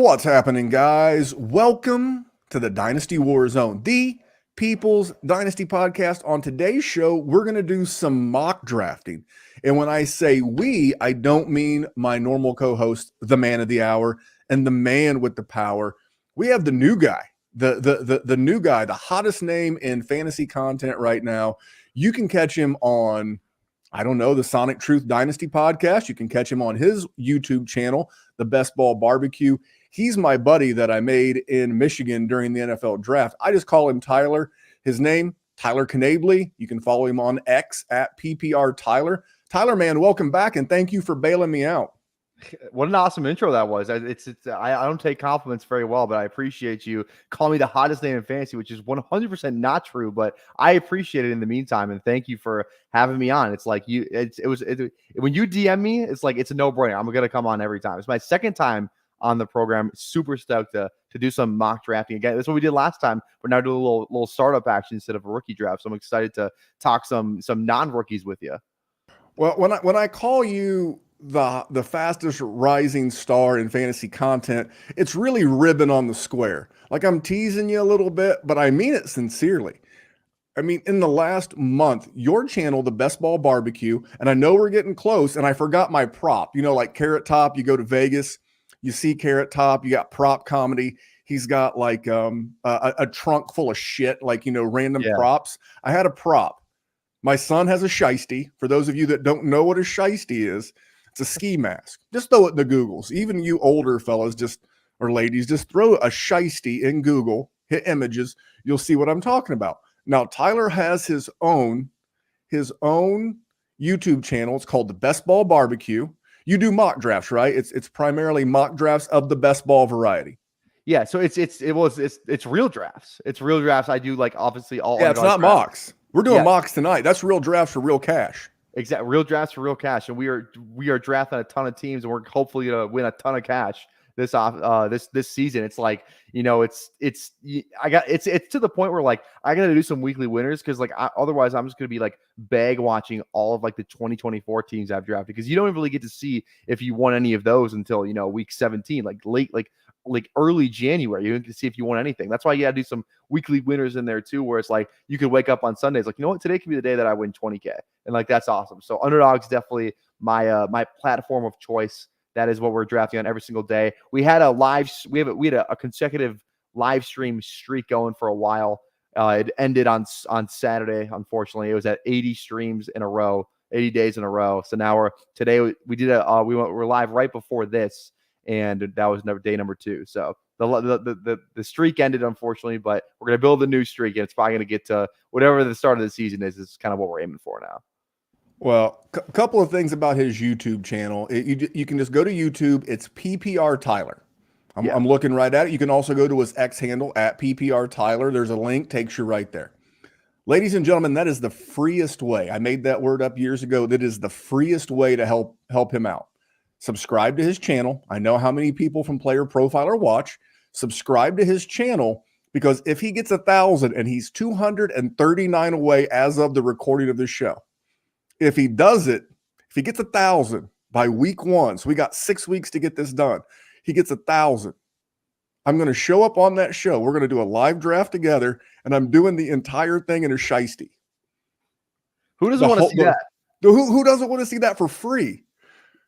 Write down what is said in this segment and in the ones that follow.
What's happening, guys? Welcome to the Dynasty WarZone, the People's Dynasty podcast. On today's show, we're going to do some mock drafting. And when I say we, I don't mean my normal co-host, the man of the hour, and the man with the power. We have the new guy, the new guy, the hottest name in fantasy content right now. You can catch him on, I don't know, the Sonic Truth Dynasty podcast. You can catch him on his YouTube channel, The Best Ball Barbecue. He's my buddy that I made in Michigan during the NFL draft. I just call him Tyler. His name, Tyler Knaeble. You can follow him on X at PPR Tyler. Tyler, man, welcome back, and thank you for bailing me out. What an awesome intro that was. I don't take compliments very well, but I appreciate you calling me the hottest name in fantasy, which is 100% not true, but I appreciate it in the meantime. And thank you for having me on. It's like when you DM me, it's like, it's a no-brainer. I'm going to come on every time. It's my second time on the program. Super stoked to do some mock drafting again. That's what we did last time. We're now doing a little startup action instead of a rookie draft. So I'm excited to talk some non-rookies with you. Well, when I call you the fastest rising star in fantasy content, it's really ribbon on the square. Like, I'm teasing you a little bit, but I mean it sincerely. I mean, in the last month, your channel, The Best Ball Barbecue, and I know we're getting close, and I forgot my prop. You know, like Carrot Top, you go to Vegas, you see Carrot Top, you got prop comedy. He's got like a trunk full of shit, like, you know, random props. I had a prop. My son has a shiesty. For those of you that don't know what a shiesty is, it's a ski mask. Just throw it in the Googles. Even you older fellas or ladies, just throw a shiesty in Google, hit images. You'll see what I'm talking about. Now, Tyler has his own YouTube channel. It's called The Best Ball Barbecue. You do mock drafts, right? It's primarily mock drafts of the best ball variety. Yeah, so it's real drafts. It's real drafts. I do, like, obviously all. Yeah, it's not drafts. Mocks. We're doing mocks tonight. That's real drafts for real cash. Exactly, real drafts for real cash, and we are drafting a ton of teams, and we're hopefully gonna win a ton of cash this season. It's like, you know, it's to the point where, like, I gotta do some weekly winners, because, like, otherwise I'm just gonna be like bag watching all of, like, the 2024 teams I've drafted, because you don't really get to see if you won any of those until, you know, week 17, like late, like early January. You can see if you want anything. That's why you gotta do some weekly winners in there too, where it's like you could wake up on Sundays like, you know what, today could be the day that I win 20K, and like, that's awesome. So Underdog's definitely my platform of choice. That is what we're drafting on every single day. We had a consecutive live stream streak going for a while. It ended on Saturday. Unfortunately, it was at 80 streams in a row, 80 days in a row. So now we're live right before this, and that was day number 2. So the streak ended, unfortunately, but we're going to build a new streak, and it's probably going to get to whatever the start of the season is. Is kind of what we're aiming for now. Well, a couple of things about his YouTube channel. You can just go to YouTube. It's PPR Tyler. I'm looking right at it. You can also go to his X handle at PPR Tyler. There's a link, takes you right there. Ladies and gentlemen, that is the freest way. I made that word up years ago. That is the freest way to help him out. Subscribe to his channel. I know how many people from PlayerProfiler watch. Subscribe to his channel, because if he gets 1,000, and he's 239 away as of the recording of this show, if he gets 1,000 by week 1, so we got 6 weeks to get this done, he gets 1,000, I'm going to show up on that show. We're going to do a live draft together, and I'm doing the entire thing in a shiesty. Who doesn't want to see that? Who doesn't want to see that for free?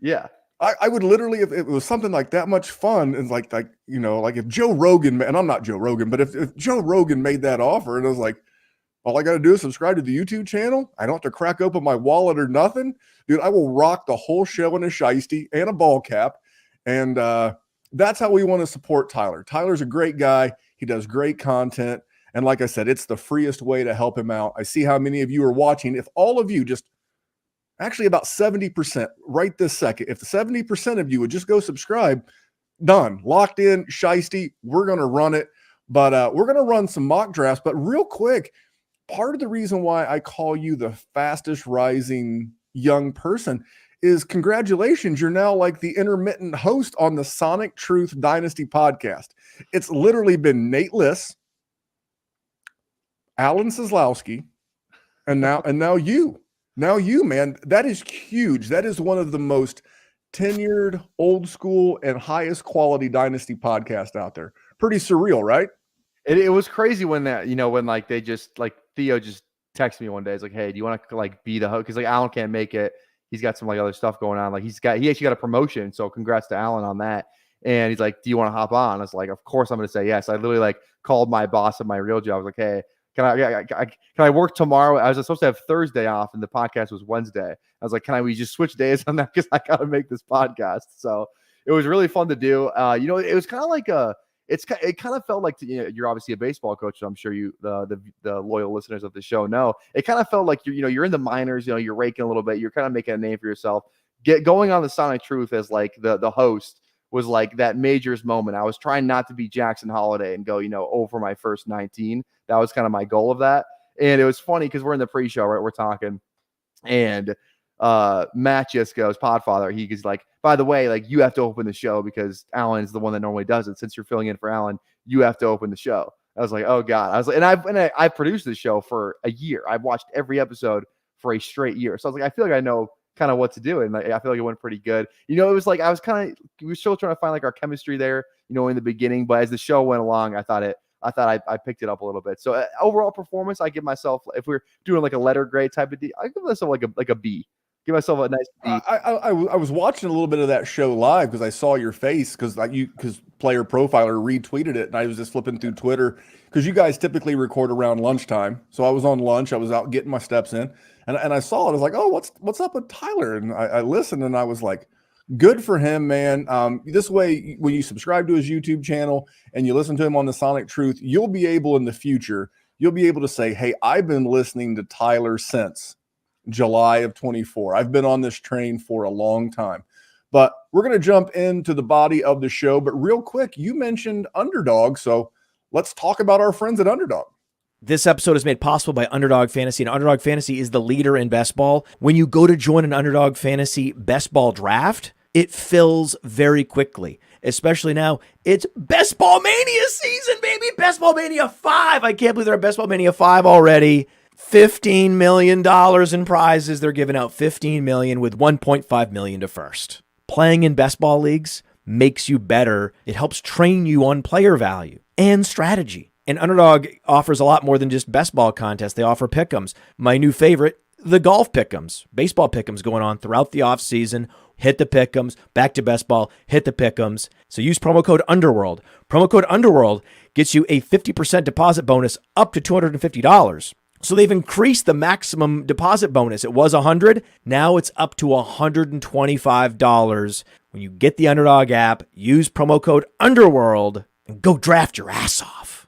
Yeah. I would literally, if it was something like that much fun, and like you know, like if Joe Rogan, and I'm not Joe Rogan, but if Joe Rogan made that offer, and I was like, all I got to do is subscribe to the YouTube channel, I don't have to crack open my wallet or nothing, dude, I will rock the whole show in a shiesty and a ball cap. And that's how we want to support Tyler. Tyler's a great guy. He does great content. And like I said, it's the freest way to help him out. I see how many of you are watching. If all of you actually about 70% right this second, if the 70% of you would just go subscribe, done, locked in, shiesty, we're going to run it. But we're going to run some mock drafts. But real quick, part of the reason why I call you the fastest rising young person is congratulations. You're now like the intermittent host on the Sonic Truth Dynasty podcast. It's literally been Nate Liss, Alan Seslowski, and now you. Now you, man, that is huge. That is one of the most tenured, old school, and highest quality Dynasty podcast out there. Pretty surreal, right? It was crazy when that, when like they just like Theo just texted me one day. It's like, hey, do you want to like be the host? Because like Alan can't make it. He's got some like other stuff going on. Like he actually got a promotion. So congrats to Alan on that. And he's like, do you want to hop on? I was like, of course I'm going to say yes. I literally like called my boss at my real job. I was like, hey, can I work tomorrow? I was supposed to have Thursday off and the podcast was Wednesday. I was like, we just switch days on that? Because I got to make this podcast. So it was really fun to do. It was kind of like it kind of felt like, you're obviously a baseball coach, so I'm sure you, the loyal listeners of the show know. It kind of felt like you're in the minors, you're raking a little bit, you're kind of making a name for yourself. Going on the Sonic Truth as like the host was like that majors moment. I was trying not to be Jackson Holiday and go, over my first 19. That was kind of my goal of that. And it was funny because we're in the pre-show, right? We're talking, and Matt just goes, Podfather, he's like, by the way, like you have to open the show because Alan is the one that normally does it. Since you're filling in for Alan, you have to open the show. I was like, oh God. I was like, and I produced this show for a year. I've watched every episode for a straight year. So I was like, I feel like I know kind of what to do. And like, I feel like it went pretty good. It was like, we were still trying to find like our chemistry there, in the beginning, but as the show went along, I thought I picked it up a little bit. So overall performance, I give myself, if we're doing like a letter grade type of D, I give myself like a B. Give myself a nice B. I was watching a little bit of that show live because I saw your face because Player Profiler retweeted it, and I was just flipping through Twitter because you guys typically record around lunchtime. So I was on lunch, I was out getting my steps in, and I saw it. I was like, oh, what's up with Tyler? And I listened, and I was like, good for him, man. This way, when you subscribe to his YouTube channel and you listen to him on the Sonic Truth, you'll be able in the future, to say, hey, I've been listening to Tyler since July of 24. I've been on this train for a long time. But we're going to jump into the body of the show. But real quick, you mentioned Underdog, so let's talk about our friends at Underdog. This episode is made possible by Underdog Fantasy, and Underdog Fantasy is the leader in best ball. When you go to join an Underdog Fantasy best ball draft, it fills very quickly, especially now. It's Best Ball Mania season, baby. Best Ball Mania 5. I can't believe they're at Best Ball Mania 5 already. $15 million in prizes. They're giving out $15 million with $1.5 million to first. Playing in best ball leagues makes you better. It helps train you on player value and strategy. And Underdog offers a lot more than just best ball contests. They offer pick'ems. My new favorite, the golf pick'ems, baseball pick'ems going on throughout the off season. Hit the pick'ems, back to best ball, hit the pick'ems. So use promo code Underworld. Promo code Underworld gets you a 50% deposit bonus up to $250. So they've increased the maximum deposit bonus. It was $100. Now it's up to $125. When you get the Underdog app, use promo code Underworld and go draft your ass off.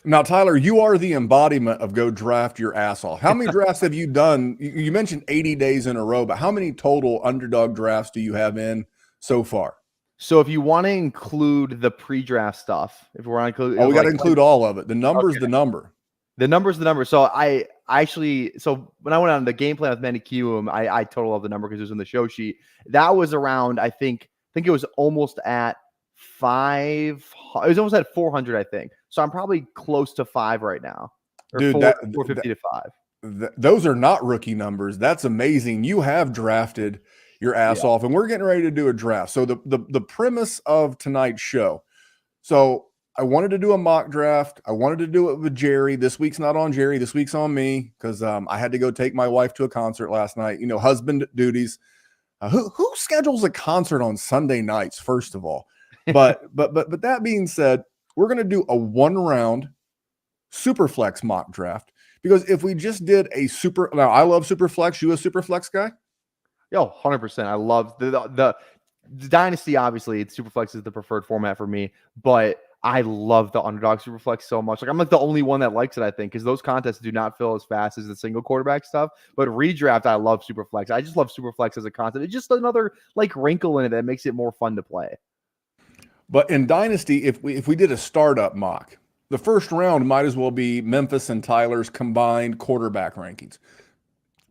Now, Tyler, you are the embodiment of go draft your ass off. How many drafts have you done? You mentioned 80 days in a row, but how many total Underdog drafts do you have in so far? So if you want to include the pre-draft stuff, if we want to include, we got to include all of it. The number's the number. The number's the number. So I actually, when I went on the game plan with Manny Cuum, I total up the number because it was in the show sheet. That was around, I think it was almost at 5. It was almost at 400, I think. So I'm probably close to 5 right now. Or dude, 450 to 5. Those are not rookie numbers. That's amazing. You have drafted your ass off, and we're getting ready to do a draft. So the premise of tonight's show. So I wanted to do a mock draft. I wanted to do it with Jerry. This week's not on Jerry. This week's on me because I had to go take my wife to a concert last night. Husband duties. Who schedules a concert on Sunday nights? First of all, but that being said, we're going to do a 1-round Superflex mock draft because if we just did a now I love Superflex. You a Superflex guy? Yo, 100%. I love the Dynasty. Obviously, Superflex is the preferred format for me, but I love the Underdog Superflex so much. Like I'm like the only one that likes it, I think, because those contests do not fill as fast as the single quarterback stuff. But redraft, I love Superflex. I just love Superflex as a concept. It's just another like wrinkle in it that makes it more fun to play. But in Dynasty, if we did a startup mock, the first round might as well be Memphis and Tyler's combined quarterback rankings,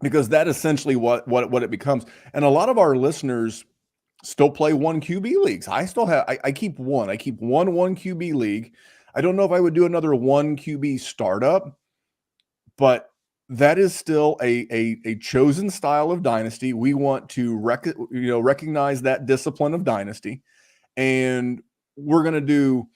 because that essentially what it becomes. And a lot of our listeners still play 1 QB leagues. I still have, I keep one. I keep one QB league. I don't know if I would do another 1 QB startup, but that is still a chosen style of Dynasty. We want to recognize that discipline of Dynasty, and we're going to do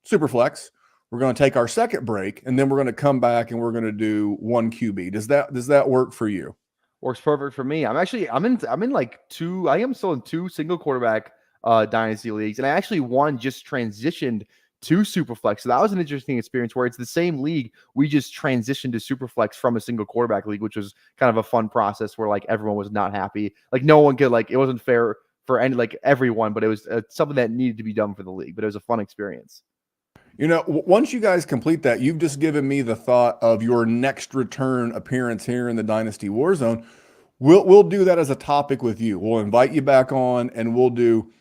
Superflex. We're going to take our second break, and then we're going to come back and we're going to do one QB. Does that work for you? Works perfect for me. I'm in like two. I am still in two single quarterback dynasty leagues, and I actually one just transitioned to Superflex. So that was an interesting experience where it's the same league. We just transitioned to Superflex from a single quarterback league, which was kind of a fun process where like everyone was not happy. Like no one could it wasn't fair for everyone, but it was something that needed to be done for the league. But it was a fun experience. Once you guys complete that, you've just given me the thought of your next return appearance here in the Dynasty Warzone. We'll do that as a topic with you. We'll invite you back on, and we'll do,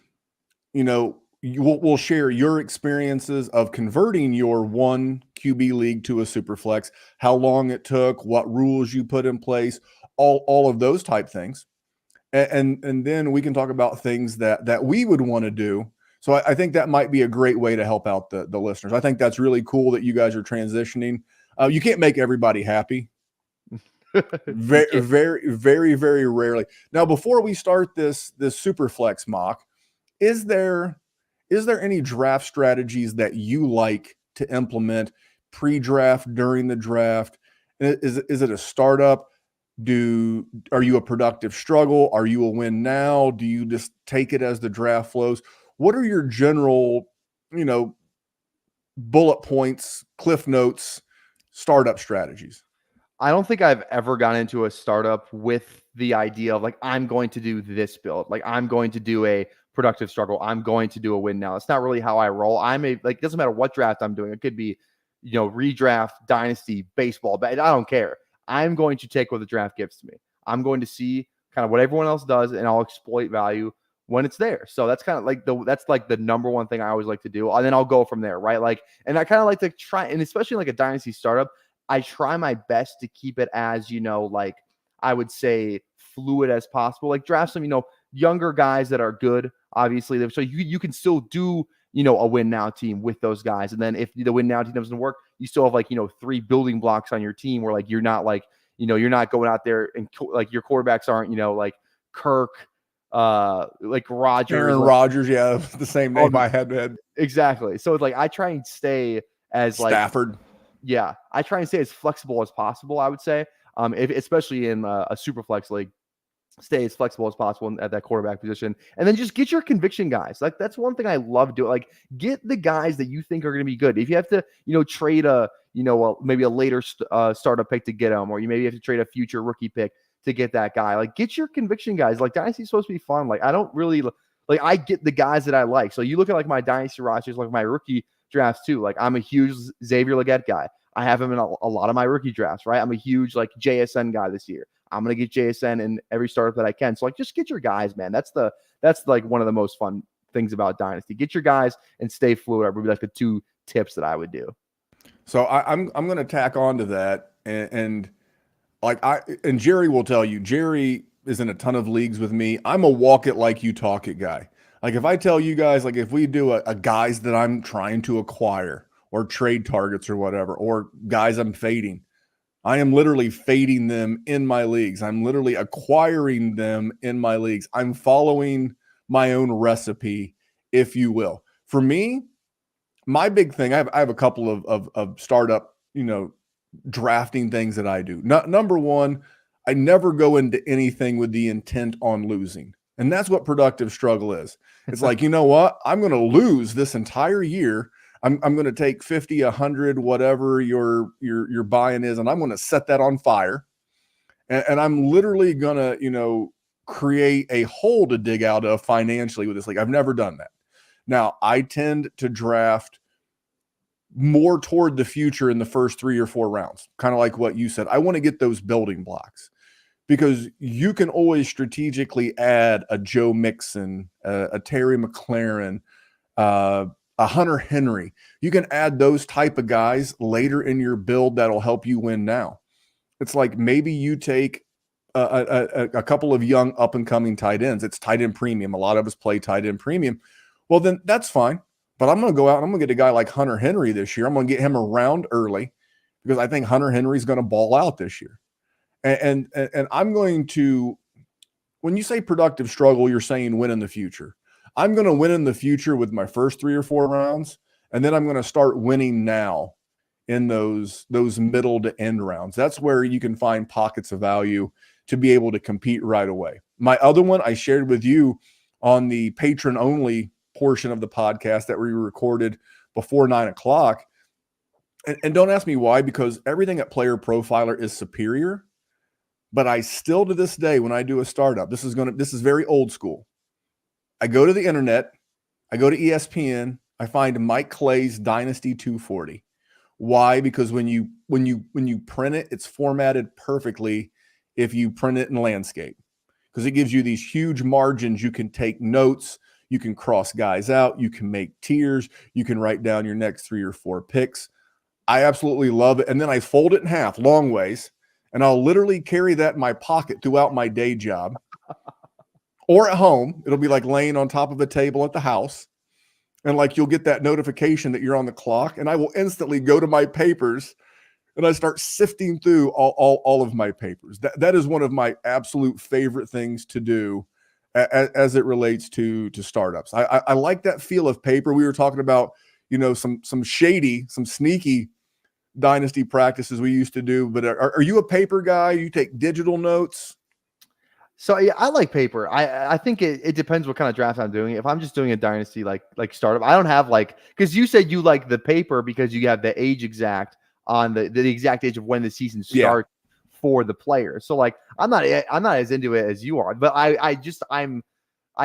we'll share your experiences of converting your one QB league to a Superflex, how long it took, what rules you put in place, all of those type things, and then we can talk about things that we would want to do. So I think that might be a great way to help out the listeners. I think that's really cool that you guys are transitioning. You can't make everybody happy. Very, very, very, very rarely. Now, before we start this Superflex mock, is there any draft strategies that you like to implement pre-draft, during the draft? Is it a startup? Are you a productive struggle? Are you a win now? Do you just take it as the draft flows? What are your general, bullet points, cliff notes, startup strategies? I don't think I've ever gone into a startup with the idea of like, I'm going to do this build. Like I'm going to do a productive struggle. I'm going to do a win now. It's not really how I roll. It doesn't matter what draft I'm doing. It could be, redraft, dynasty, baseball, but I don't care. I'm going to take what the draft gives to me. I'm going to see kind of what everyone else does, and I'll exploit value when it's there. So that's kind of like the number one thing I always like to do. And then I'll go from there, right? Like, and I kind of like to try, and especially like a dynasty startup, I try my best to keep it as, like I would say fluid as possible. Like draft some, younger guys that are good, obviously. So you can still do, a win now team with those guys. And then if the win now team doesn't work, you still have like, 3 building blocks on your team where like, you're not like, you're not going out there and like your quarterbacks aren't, like Kirk, like Rodgers. Aaron Rodgers, yeah, the same name I had. Exactly. So it's like, I try and stay as like Stafford. Yeah, I try and stay as flexible as possible, I would say, especially in a Superflex league, stay as flexible as possible at that quarterback position. And then just get your conviction guys. Like, that's one thing I love doing. Like, get the guys that you think are going to be good. If you have to, trade maybe a later startup pick to get them, or you maybe have to trade a future rookie pick to get that guy. Like, get your conviction guys. Like, Dynasty's supposed to be fun. Like, I don't really, like, I get the guys that I like. So you look at, like, my Dynasty rosters, like my rookie drafts too. Like I'm a huge Xavier Legette guy. I have him in a lot of my rookie drafts, right? I'm a huge like JSN guy this year. I'm gonna get JSN in every startup that I can. So like just get your guys, man. That's like one of the most fun things about Dynasty. Get your guys and stay fluid. Are like the 2 tips that I would do. So I'm gonna tack on to that, and Jerry will tell you, Jerry is in a ton of leagues with me. I'm a walk it like you talk it guy. Like if I tell you guys, like if we do a guys that I'm trying to acquire or trade targets or whatever, or guys I'm fading, I am literally fading them in my leagues. I'm literally acquiring them in my leagues. I'm following my own recipe, if you will. For me, my big thing, I have a couple of startup, drafting things that I do. Number one, I never go into anything with the intent on losing. And that's what productive struggle is. It's like, you know what? I'm going to lose this entire year. I'm going to take 50, 100, whatever your buy-in is, and I'm going to set that on fire. And I'm literally going to, create a hole to dig out of financially with this league. I've never done that. Now, I tend to draft more toward the future in the first 3 or 4 rounds, kind of like what you said. I want to get those building blocks, because you can always strategically add a Joe Mixon, a Terry McLaurin, a Hunter Henry. You can add those type of guys later in your build that'll help you win now. It's like maybe you take a couple of young up-and-coming tight ends. It's tight end premium. A lot of us play tight end premium. Well, then that's fine. But I'm going to go out and I'm going to get a guy like Hunter Henry this year. I'm going to get him around early. because I think Hunter Henry's going to ball out this year. And I'm going to, when you say productive struggle, you're saying win in the future. I'm going to win in the future with my first 3 or 4 rounds, and then I'm going to start winning now in those middle to end rounds. That's where you can find pockets of value to be able to compete right away. My other one I shared with you on the patron only portion of the podcast that we recorded before 9 o'clock. And don't ask me why, because everything at Player Profiler is superior. But I still, to this day, when I do a startup, this is very old school. I go to the internet, I go to ESPN, I find Mike Clay's Dynasty 240. Why? Because when you print it, it's formatted perfectly if you print it in landscape, because it gives you these huge margins. You can take notes, you can cross guys out, you can make tiers, you can write down your next 3 or 4 picks. I absolutely love it. And then I fold it in half long ways, and I'll literally carry that in my pocket throughout my day job or at home. It'll be like laying on top of a table at the house. And like, you'll get that notification that you're on the clock, and I will instantly go to my papers and I start sifting through all of my papers. That is one of my absolute favorite things to do as it relates to startups. I like that feel of paper. We were talking about, some shady, some sneaky dynasty practices we used to do, but are you a paper guy? You take digital notes? So yeah, I like paper. I think it depends what kind of draft I'm doing. If I'm just doing a dynasty like startup, I don't have because you said you like the paper because you have the age exact on the exact age of when the season starts for the player. So I'm not as into it as you are, but I'm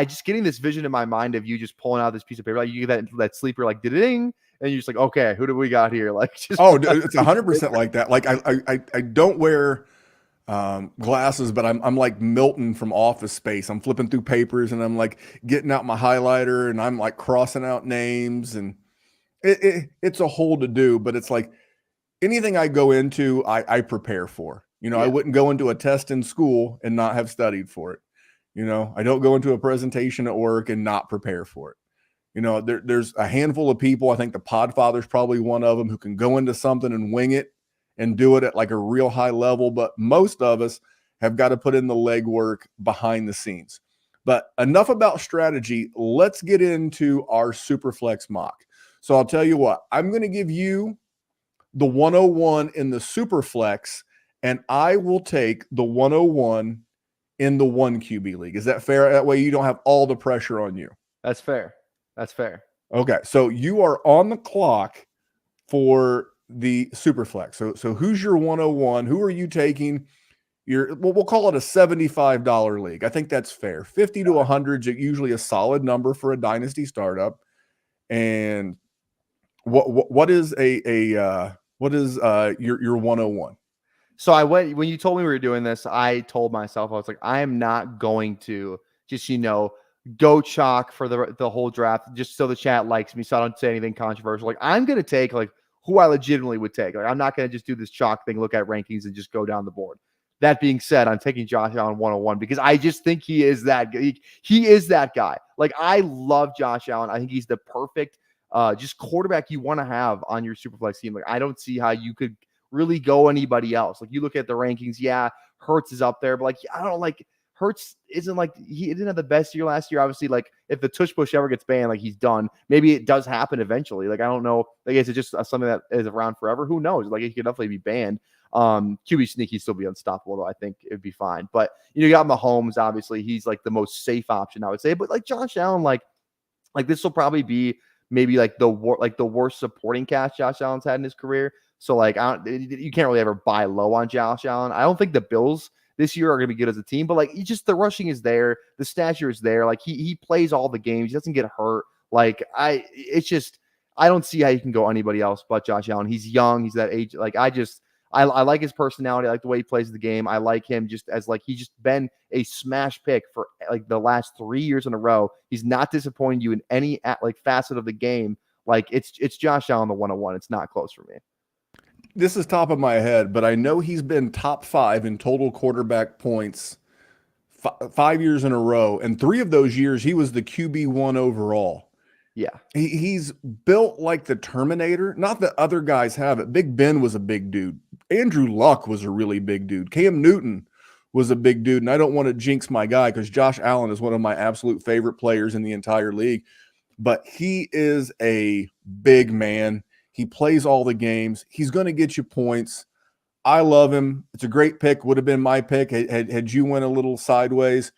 just getting this vision in my mind of you just pulling out this piece of paper, like you get that sleeper like ding, and you're just like, okay, who do we got here? It's 100% like that. Like I don't wear glasses, but I'm like Milton from Office Space. I'm flipping through papers and I'm like getting out my highlighter and I'm like crossing out names, and it's a whole to do, but it's like anything I go into, I prepare for. I wouldn't go into a test in school and not have studied for it. I don't go into a presentation at work and not prepare for it. There's a handful of people, I think the Podfather's probably one of them, who can go into something and wing it and do it at like a real high level. But most of us have got to put in the legwork behind the scenes. But enough about strategy. Let's get into our Superflex mock. So I'll tell you what, I'm going to give you the 101 in the Superflex, and I will take the 101 in the 1 QB league. Is that fair? That way you don't have all the pressure on you. That's fair. That's fair. Okay. So you are on the clock for the Superflex. So who's your 101? Who are you taking? We'll call it a $75 league. I think that's fair. 50 to 100 is usually a solid number for a dynasty startup. And what is your 101? So when you told me we were doing this, I told myself, I was like, I am not going to just, go chalk for the whole draft just so the chat likes me, so I don't say anything controversial. I'm going to take who I legitimately would take. I'm not going to just do this chalk thing, look at rankings and just go down the board. That being said, I'm taking Josh Allen 101 because I just think he is that he is that guy. I love Josh Allen. I think he's the perfect just quarterback you want to have on your Superflex team. I don't see how you could really go anybody else. You look at the rankings, Hurts is up there, but I don't know, Hurts isn't he didn't have the best year last year. Obviously, if the tush push ever gets banned, he's done. Maybe it does happen eventually. I don't know. Is it just something that is around forever? Who knows? He could definitely be banned. QB sneak, he'd still be unstoppable, though I think it'd be fine. But you got Mahomes, obviously, he's the most safe option, I would say. But Josh Allen, this will probably be maybe the worst supporting cast Josh Allen's had in his career. So you can't really ever buy low on Josh Allen. I don't think the Bills this year are going to be good as a team, but the rushing is there, the stature is there. He plays all the games, he doesn't get hurt. I don't see how you can go anybody else but Josh Allen. He's young, he's that age. I like his personality, I like the way he plays the game. I like him just as he's just been a smash pick for the last 3 years in a row. He's not disappointing you in any facet of the game. It's Josh Allen the 101. It's not close for me. This is top of my head, but I know he's been top 5 in total quarterback points 5 years in a row. And 3 of those years, he was the QB1 overall. Yeah. He's built like the Terminator. Not that other guys have it. Big Ben was a big dude. Andrew Luck was a really big dude. Cam Newton was a big dude. And I don't want to jinx my guy because Josh Allen is one of my absolute favorite players in the entire league. But he is a big man. He plays all the games. He's going to get you points. I love him. It's a great pick. Would have been my pick had you went a little sideways.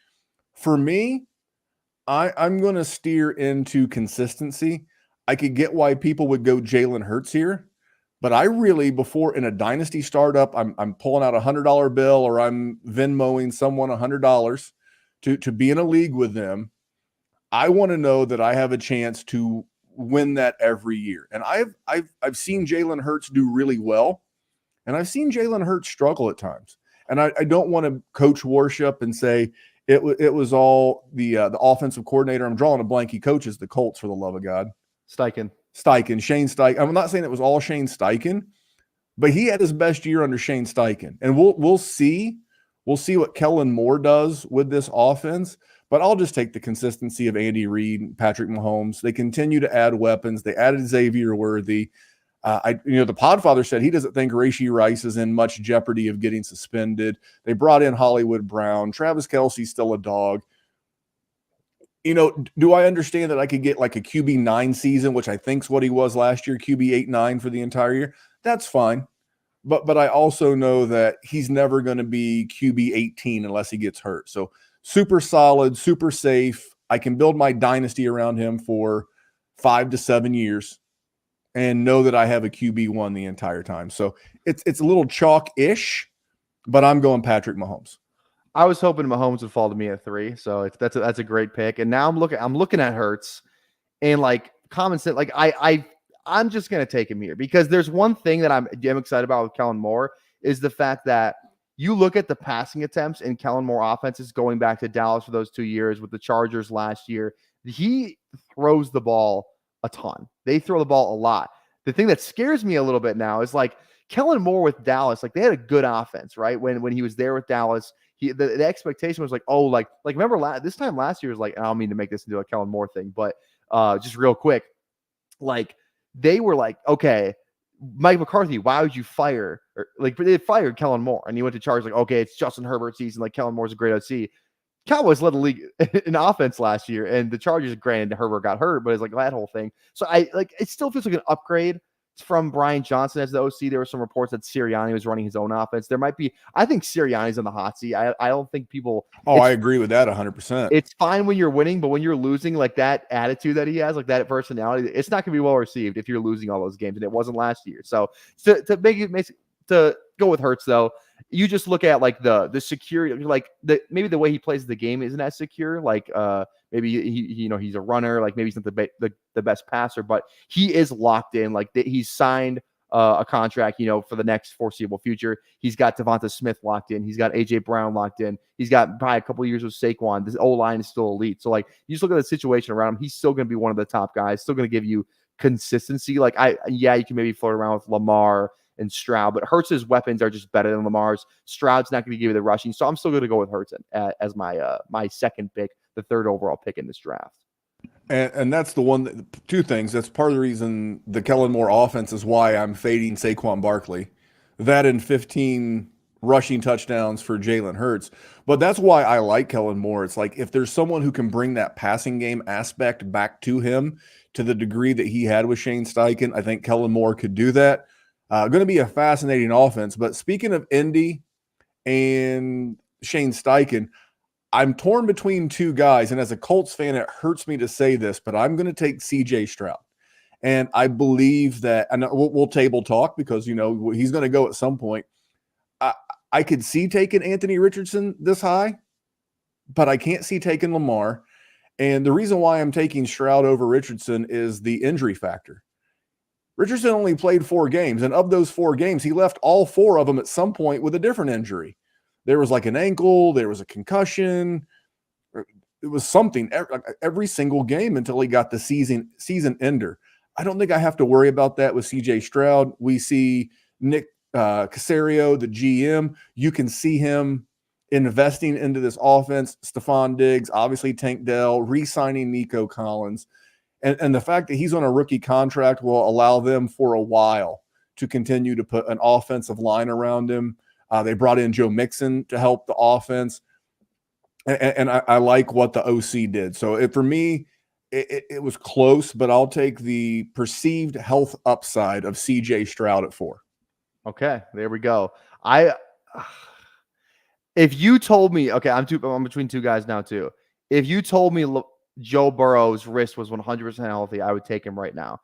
For me, I'm going to steer into consistency. I could get why people would go Jalen Hurts here, but I really, before in a dynasty startup, I'm pulling out $100 bill or I'm Venmoing someone $100 to be in a league with them. I want to know that I have a chance to win that every year. And I've seen Jalen Hurts do really well, and I've seen Jalen Hurts struggle at times. And I don't want to coach worship and say it was all the offensive coordinator. I'm drawing a blank. He coaches the Colts, for the love of God. Shane Steichen. I'm not saying it was all Shane Steichen, but he had his best year under Shane Steichen. And we'll see what Kellen Moore does with this offense. But I'll just take the consistency of Andy Reid, Patrick Mahomes. They continue to add weapons. They added Xavier Worthy. The Podfather said he doesn't think Rashee Rice is in much jeopardy of getting suspended. They brought in Hollywood Brown. Travis Kelce's still a dog. Do I understand that I could get like a QB9 season, which I think's what he was last year, QB 8-9 for the entire year? That's fine. But I also know that he's never going to be QB 18 unless he gets hurt. So super solid, super safe. I can build my dynasty around him for 5 to 7 years and know that I have a QB1 the entire time. So it's a little chalk-ish, but I'm going Patrick Mahomes. I was hoping Mahomes would fall to me at 3, so that's a great pick. And now I'm looking at Hurts, and like common sense, like I'm just gonna take him here because there's one thing that I'm excited about with Kellen Moore is the fact that you look at the passing attempts in Kellen Moore offenses going back to Dallas for those 2 years with the Chargers last year. He throws the ball a ton. They throw the ball a lot. The thing that scares me a little bit now is like Kellen Moore with Dallas, like they had a good offense, right? When he was there with Dallas, the expectation was like, oh, like remember this time last year was like, I don't mean to make this into a Kellen Moore thing, but just real quick, like they were like, okay, Mike McCarthy, why would you fire? Or like they fired Kellen Moore, and he went to charge like, okay, it's Justin Herbert season, like Kellen Moore's a great OC. Cowboys led the league in offense last year, and the Chargers, granted, Herbert got hurt, but it's like that whole thing. So it still feels like an upgrade from Brian Johnson as the OC. There were some reports that Sirianni was running his own offense. There might be, I think Sirianni's on the hot seat. I don't think people. Oh, I agree with that 100%. It's fine when you're winning, but when you're losing, like that attitude that he has, like that personality, it's not going to be well received if you're losing all those games, and it wasn't last year. So to go with Hurts though, you just look at like the security, like maybe the way he plays the game isn't as secure. Like maybe he's a runner, like maybe he's not the best passer, but he is locked in. Like he's signed a contract, for the next foreseeable future. He's got Devonta Smith locked in. He's got AJ Brown locked in. He's got probably a couple of years with Saquon. This O-line is still elite. So like you just look at the situation around him, he's still going to be one of the top guys. Still going to give you consistency. Like you can maybe float around with Lamar and Stroud, but Hurts' weapons are just better than Lamar's. Stroud's not going to give you the rushing, so I'm still going to go with Hurts as my second pick, the third overall pick in this draft. And that's the one. Two things. That's part of the reason the Kellen Moore offense is why I'm fading Saquon Barkley. That and 15 rushing touchdowns for Jalen Hurts. But that's why I like Kellen Moore. It's like if there's someone who can bring that passing game aspect back to him to the degree that he had with Shane Steichen, I think Kellen Moore could do that. Going to be a fascinating offense. But speaking of Indy and Shane Steichen, I'm torn between two guys. And as a Colts fan, it hurts me to say this, but I'm going to take CJ Stroud. And I believe that, and we'll table talk because, he's going to go at some point. I could see taking Anthony Richardson this high, but I can't see taking Lamar. And the reason why I'm taking Stroud over Richardson is the injury factor. Richardson only played 4 games, and of those 4 games, he left all 4 of them at some point with a different injury. There was like an ankle, there was a concussion, it was something every single game until he got the season ender. I don't think I have to worry about that with CJ Stroud. We see Nick Caserio, the GM. You can see him investing into this offense. Stephon Diggs, obviously Tank Dell, re-signing Nico Collins. And the fact that he's on a rookie contract will allow them for a while to continue to put an offensive line around him. They brought in Joe Mixon to help the offense. And I like what the OC did. So for me, it was close, but I'll take the perceived health upside of CJ Stroud at 4. Okay, there we go. If you told me, okay, I'm between two guys now too. If you told me Joe Burrow's wrist was 100% healthy, I would take him right now.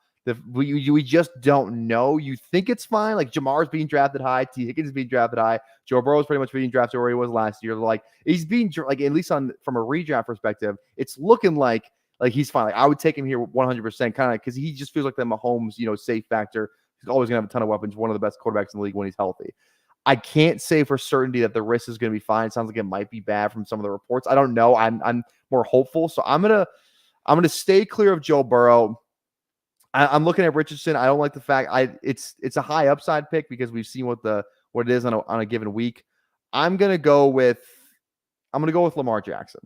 We just don't know. You think it's fine. Like Jamar's being drafted high, T. Higgins is being drafted high. Joe Burrow's pretty much being drafted where he was last year. Like he's being like, at least from a redraft perspective, it's looking like he's fine. Like I would take him here 100%, kind of because he just feels like the Mahomes, safe factor. He's always gonna have a ton of weapons. One of the best quarterbacks in the league when he's healthy. I can't say for certainty that the wrist is going to be fine. It sounds like it might be bad from some of the reports. I don't know. I'm more hopeful, so I'm gonna stay clear of Joe Burrow. I'm looking at Richardson. I don't like the fact it's a high upside pick because we've seen what it is on a given week. I'm gonna go with Lamar Jackson.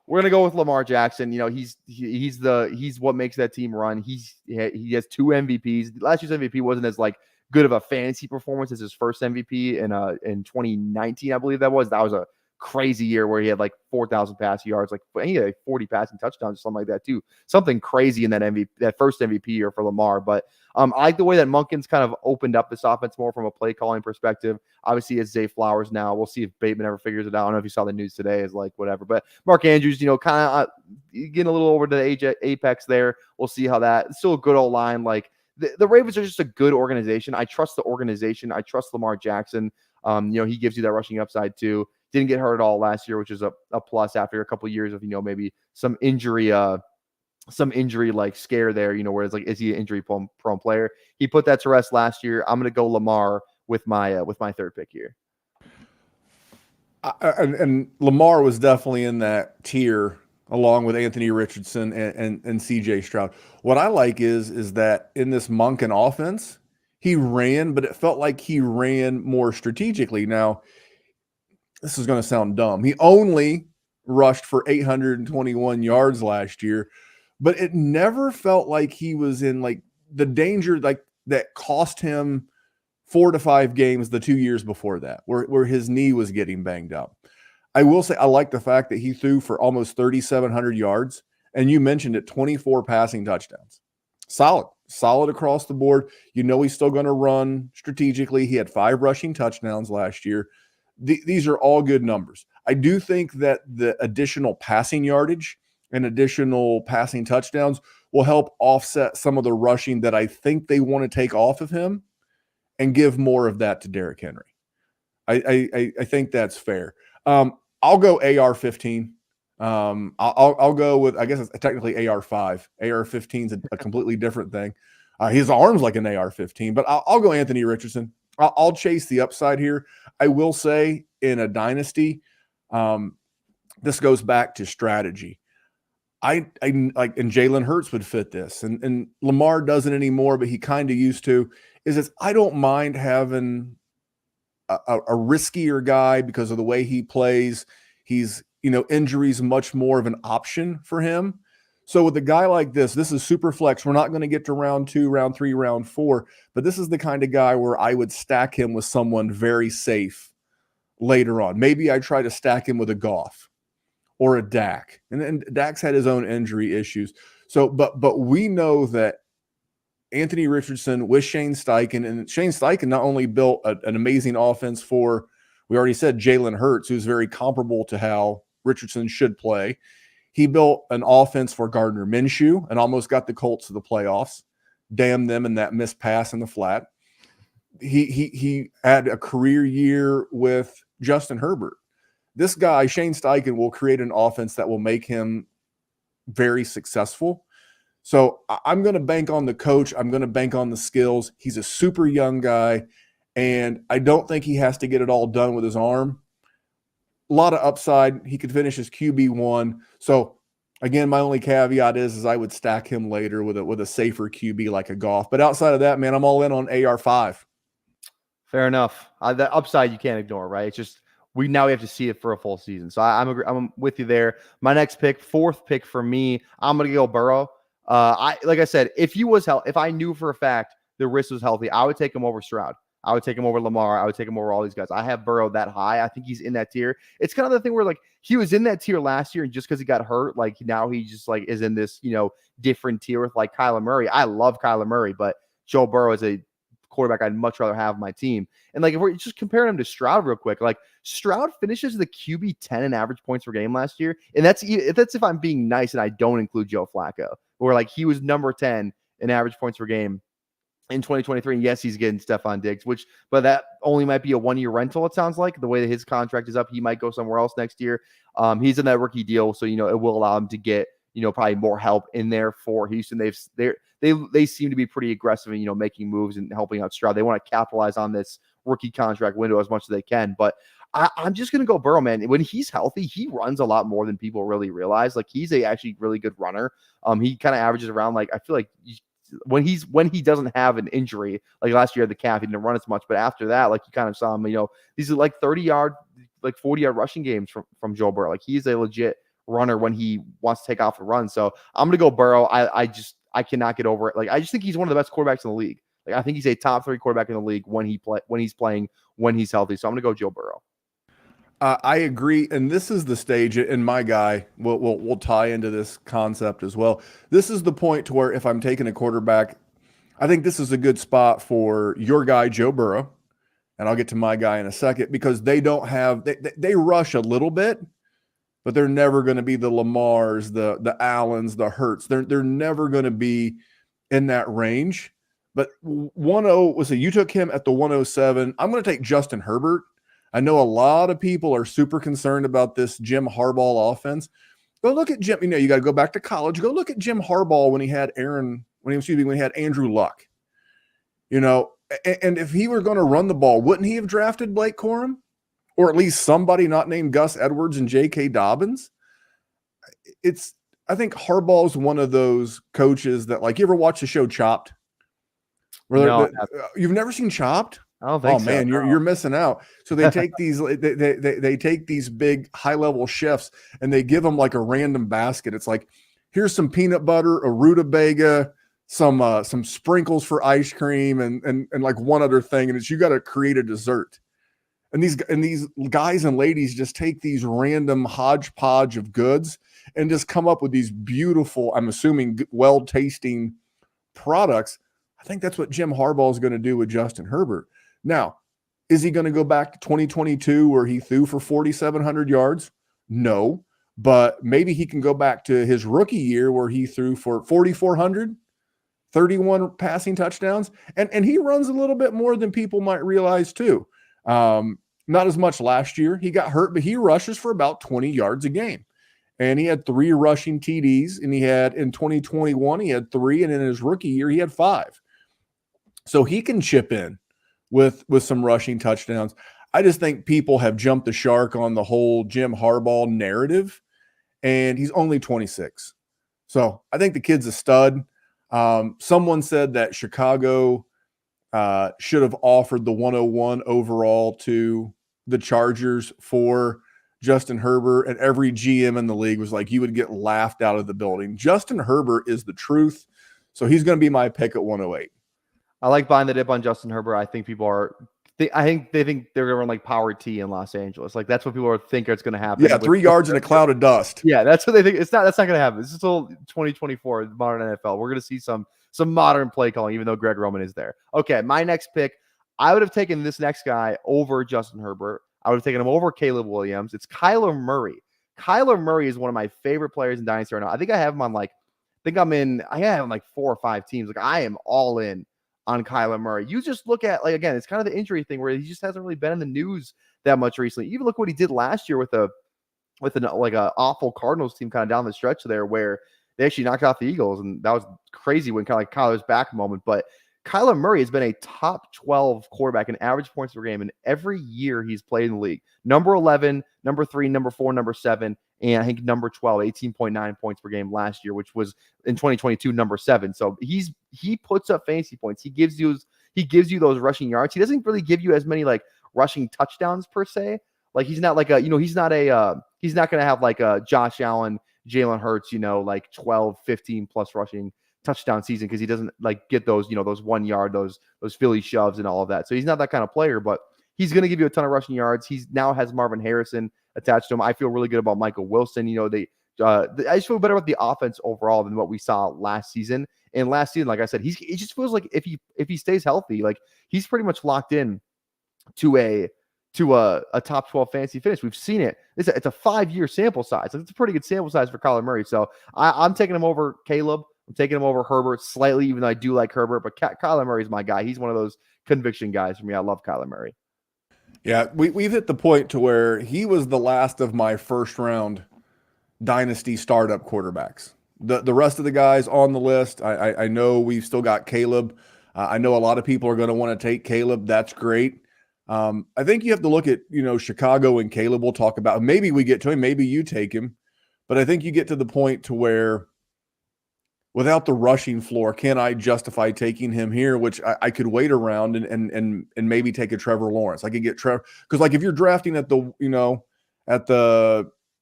We're gonna go with Lamar Jackson. He's what makes that team run. He has 2 MVPs. Last year's MVP wasn't as good of a fantasy performance as his first MVP in 2019, I believe that was. That was a crazy year where he had 4,000 passing yards, he had 40 passing touchdowns or something like that too. Something crazy in that first MVP year for Lamar. But I like the way that Monken's kind of opened up this offense more from a play calling perspective. Obviously, it's Zay Flowers now. We'll see if Bateman ever figures it out. I don't know if you saw the news today, is whatever. But Mark Andrews, kind of getting a little over to the apex there. We'll see how that. It's still a good old line. The Ravens are just a good organization. I trust the organization. I trust Lamar Jackson. He gives you that rushing upside too. Didn't get hurt at all last year, which is a plus after a couple of years of, maybe some injury scare there, whereas is he an injury prone player? He put that to rest last year. I'm going to go Lamar with my third pick here. And Lamar was definitely in that tier along with Anthony Richardson and CJ Stroud. What I like is that in this Monken offense, he ran, but it felt like he ran more strategically. Now, this is going to sound dumb. He only rushed for 821 yards last year, but it never felt like he was in the danger that cost him 4 to 5 games the 2 years before that, where his knee was getting banged up. I will say I like the fact that he threw for almost 3,700 yards, and you mentioned it, 24 passing touchdowns. Solid across the board. He's still going to run strategically. He had 5 rushing touchdowns last year. These are all good numbers. I do think that the additional passing yardage and additional passing touchdowns will help offset some of the rushing that I think they want to take off of him and give more of that to Derrick Henry. I think that's fair. I'll go AR-15. I'll go with, I guess it's technically AR-5. AR-15 is a completely different thing. His arm's like an AR-15, but I'll go Anthony Richardson. I'll chase the upside here. I will say in a dynasty, this goes back to strategy. I like, and Jalen Hurts would fit this, and Lamar doesn't anymore, but he kind of used to. I don't mind having a riskier guy because of the way he plays. He's injuries much more of an option for him. So with a guy like this is super flex. We're not going to get to round 2, round 3, round 4, but this is the kind of guy where I would stack him with someone very safe later on. Maybe I try to stack him with a Goff or a Dak. And Dak's had his own injury issues. So, but we know that Anthony Richardson with Shane Steichen, and Shane Steichen not only built an amazing offense for, we already said, Jalen Hurts, who's very comparable to how Richardson should play. He built an offense for Gardner Minshew and almost got the Colts to the playoffs. Damn them in that missed pass in the flat. He had a career year with Justin Herbert. This guy, Shane Steichen, will create an offense that will make him very successful. So I'm going to bank on the coach. I'm going to bank on the skills. He's a super young guy, and I don't think he has to get it all done with his arm. A lot of upside. He could finish as QB1. So again, my only caveat is I would stack him later with a safer QB like a Goff. But outside of that, man, I'm all in on AR-5. Fair enough. The upside you can't ignore, right? It's just we have to see it for a full season. So I'm with you there. My next pick, 4th pick for me, I'm going to go Burrow. Like I said, if I knew for a fact the wrist was healthy, I would take him over Stroud. I would take him over Lamar. I would take him over all these guys. I have Burrow that high. I think he's in that tier. It's kind of the thing where like he was in that tier last year, and just because he got hurt, like now he just like is in this, different tier with like Kyler Murray. I love Kyler Murray, but Joe Burrow is a quarterback I'd much rather have on my team. And like if we're just comparing him to Stroud real quick, like Stroud finishes the QB 10 in average points per game last year. And that's if I'm being nice and I don't include Joe Flacco, where like he was number 10 in average points per game in 2023. And yes, he's getting Stephon Diggs, but that only might be a 1-year rental. It sounds like the way that his contract is up, he might go somewhere else next year. He's in that rookie deal. So, it will allow him to get, probably more help in there for Houston. They seem to be pretty aggressive in, making moves and helping out Stroud. They want to capitalize on this rookie contract window as much as they can. But I'm just going to go Burrow, man. When he's healthy, he runs a lot more than people really realize. Like he's actually really good runner. He kind of averages around I feel like when he doesn't have an injury, like last year at the calf, he didn't run as much. But after that, like you kind of saw him, these are like 30-yard, like 40-yard rushing games from Joe Burrow. Like he's a legit runner when he wants to take off and run. So I'm going to go Burrow. I cannot get over it. Like I just think he's one of the best quarterbacks in the league. Like I think he's a top 3 quarterback in the league when he's playing, when he's healthy. So I'm going to go Joe Burrow. I agree, and this is the stage, and my guy will tie into this concept as well. This is the point to where if I'm taking a quarterback, I think this is a good spot for your guy Joe Burrow, and I'll get to my guy in a second, because they don't have they rush a little bit, but they're never going to be the Lamars, the Allens, the Hurts. They're never going to be in that range. But you took him at the 107. I'm going to take Justin Herbert. I know a lot of people are super concerned about this Jim Harbaugh offense. Go look at Jim. You got to go back to college. Go look at Jim Harbaugh when he had Andrew Luck. And if he were going to run the ball, wouldn't he have drafted Blake Corum? Or at least somebody not named Gus Edwards and J.K. Dobbins? I think Harbaugh is one of those coaches that, like, you ever watch the show Chopped? No, you've never seen Chopped? I don't think so. Man, you're missing out. So they take these they take these big high level chefs and they give them like a random basket. It's like, here's some peanut butter, a rutabaga, some sprinkles for ice cream, and like one other thing, and you got to create a dessert. And these guys and ladies just take these random hodgepodge of goods and just come up with these beautiful, I'm assuming, well-tasting products. I think that's what Jim Harbaugh is going to do with Justin Herbert. Now, is he going to go back to 2022 where he threw for 4,700 yards? No, but maybe he can go back to his rookie year where he threw for 4,400, 31 passing touchdowns, and he runs a little bit more than people might realize too. Not as much last year. He got hurt, but he rushes for about 20 yards a game. And he had 3 rushing TDs, and he had in 2021, he had 3, and in his rookie year, he had 5. So he can chip in with some rushing touchdowns. I just think people have jumped the shark on the whole Jim Harbaugh narrative, and he's only 26. So I think the kid's a stud. Someone said that Chicago should have offered the 101 overall to the Chargers for Justin Herbert, and every GM in the league was like, you would get laughed out of the building. Justin Herbert is the truth, so he's going to be my pick at 108. I like buying the dip on Justin Herbert. I think people they think they're going to run like Power T in Los Angeles. Like that's what people think it's going to happen. Yeah, 3 yards in a cloud of dust. Yeah, that's what they think. That's not going to happen. This is still 2024, modern NFL. We're going to see some modern play calling, even though Greg Roman is there. Okay, my next pick, I would have taken this next guy over Justin Herbert. I would have taken him over Caleb Williams. It's Kyler Murray. Kyler Murray is one of my favorite players in Dynasty right now. I think I have him on I have him like 4 or 5 teams. Like I am all in on Kyler Murray. You just look at, like, again, it's kind of the injury thing where he just hasn't really been in the news that much recently. Even look what he did last year with an awful Cardinals team kind of down the stretch there where they actually knocked off the Eagles, and that was crazy when kind of like Kyler's back moment. But Kyler Murray has been a top 12 quarterback in average points per game in every year he's played in the league. Number 11, number 3, number 4, number 7, and I think number 12, 18.9 points per game last year, which was in 2022 number 7. So he puts up fantasy points. He gives you those rushing yards. He doesn't really give you as many like rushing touchdowns per se. Like he's not like he's not going to have like a Josh Allen Jalen Hurts, like 12, 15 plus rushing touchdown season, because he doesn't like get those, those 1 yard, those Philly shoves and all of that. So he's not that kind of player, but he's going to give you a ton of rushing yards. He's now has Marvin Harrison attached to him. I feel really good about Michael Wilson. I just feel better about the offense overall than what we saw last season. And last season, like I said, it just feels like if he stays healthy, like he's pretty much locked in to a top 12 fantasy finish. We've seen it. It's a 5-year sample size. It's a pretty good sample size for Kyler Murray. So I'm taking him over Caleb. I'm taking him over Herbert slightly, even though I do like Herbert. But Kyler Murray's my guy. He's one of those conviction guys for me. I love Kyler Murray. Yeah, we've hit the point to where he was the last of my first round dynasty startup quarterbacks. The rest of the guys on the list, I know we've still got Caleb. I know a lot of people are going to want to take Caleb. That's great. I think you have to look at, Chicago and Caleb. We'll talk about, maybe we get to him, maybe you take him, but I think you get to the point to where without the rushing floor, can I justify taking him here? Which I could wait around and maybe take a Trevor Lawrence. I could get Trevor, because like if you're drafting at the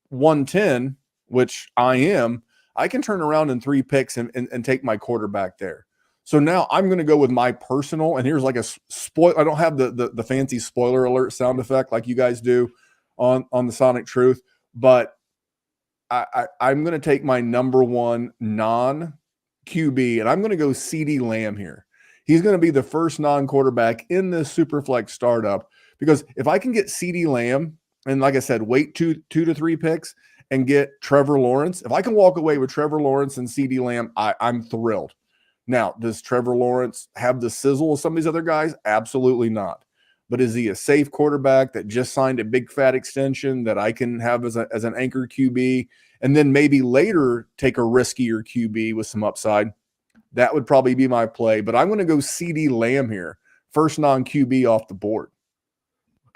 110, which I am, I can turn around in 3 picks and take my quarterback there. So now I'm going to go with my personal, and here's like a spoil. I don't have the fancy spoiler alert sound effect like you guys do on the Sonic Truth, but I'm going to take my number one non-QB, and I'm going to go CeeDee Lamb here. He's going to be the first non-quarterback in this Superflex startup, because if I can get CeeDee Lamb, and like I said, wait 2 to 3 picks and get Trevor Lawrence, if I can walk away with Trevor Lawrence and CeeDee Lamb, I'm thrilled. Now, does Trevor Lawrence have the sizzle of some of these other guys? Absolutely not. But is he a safe quarterback that just signed a big fat extension that I can have as an anchor QB, and then maybe later take a riskier QB with some upside? That would probably be my play. But I'm going to go CeeDee Lamb here, first non-QB off the board.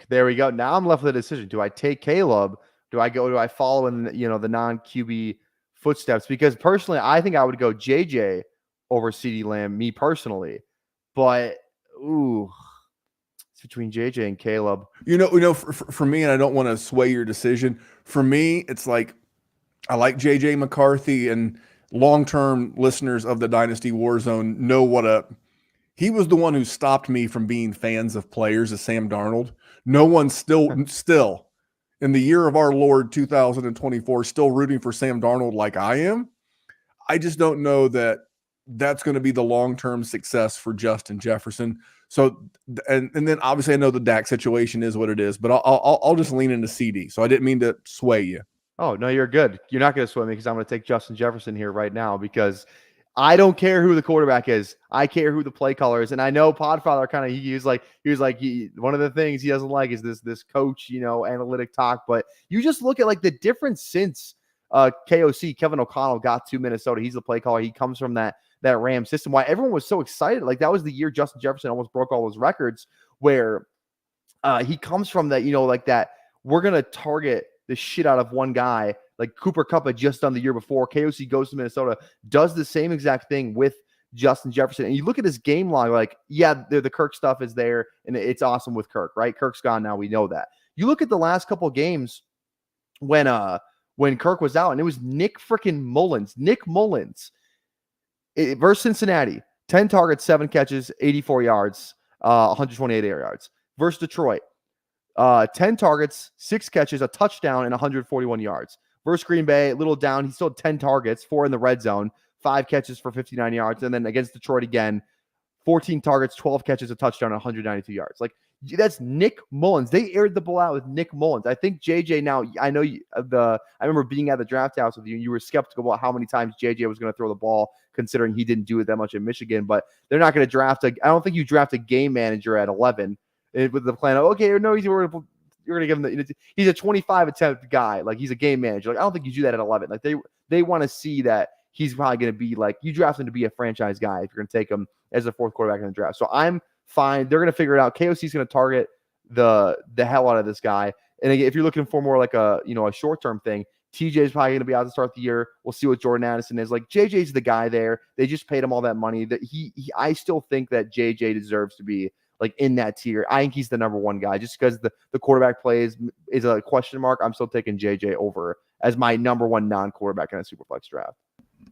There we go. Now I'm left with a decision. Do I take Caleb? Do I follow in the non-QB footsteps? Because personally, I think I would go JJ over CeeDee Lamb, me personally. But it's between JJ and Caleb. For me, and I don't want to sway your decision. For me, it's like I like JJ McCarthy, and long-term listeners of the Dynasty WarZone know he was the one who stopped me from being fans of players as Sam Darnold. No one's still in the year of our Lord 2024 still rooting for Sam Darnold like I am. I just don't know that that's going to be the long-term success for Justin Jefferson. So, and then obviously I know the Dak situation is what it is, but I'll just lean into CD. So I didn't mean to sway you. Oh, no, you're good. You're not going to sway me, because I'm going to take Justin Jefferson here right now, because I don't care who the quarterback is. I care who the play caller is. And I know PodFather he was like one of the things he doesn't like is this coach, analytic talk. But you just look at like the difference since KOC, Kevin O'Connell, got to Minnesota. He's the play caller. He comes from that Ram system. Why everyone was so excited. Like that was the year Justin Jefferson almost broke all those records, where he comes from that, like that we're going to target the shit out of one guy. Like Cooper Kupp had just done the year before. KOC goes to Minnesota, does the same exact thing with Justin Jefferson. And you look at his game log, like, yeah, the Kirk stuff is there, and it's awesome with Kirk, right? Kirk's gone now. We know that. You look at the last couple of games when Kirk was out, and it was Nick Mullins versus Cincinnati. 10 targets, 7 catches, 84 yards, 128 air yards. Versus Detroit, 10 targets, 6 catches, a touchdown, and 141 yards. Versus Green Bay, a little down. He still had 10 targets, 4 in the red zone, 5 catches for 59 yards. And then against Detroit again, 14 targets, 12 catches, a touchdown, 192 yards. Like, that's Nick Mullins. They aired the ball out with Nick Mullins. I think JJ now, I know I remember being at the draft house with you, and you were skeptical about how many times JJ was going to throw the ball, considering he didn't do it that much in Michigan. But they're not going to I don't think you draft a game manager at 11 with the plan of, okay, no, you're going to give him he's a 25 attempt guy. Like, he's a game manager. Like, I don't think you do that at 11. Like, they want to see that he's probably going to be like, you draft him to be a franchise guy if you're going to take him as a 4th quarterback in the draft. So I'm fine. They're going to figure it out. KOC is going to target the hell out of this guy. And again, if you're looking for more like a short-term thing, TJ is probably going to be out to start the year. We'll see what Jordan Addison is. Like, JJ's the guy there. They just paid him all that money. That I still think that JJ deserves to be like in that tier. I think he's the number 1 guy, just because the quarterback play is a question mark. I'm still taking JJ over as my number one non-quarterback in a Superflex draft.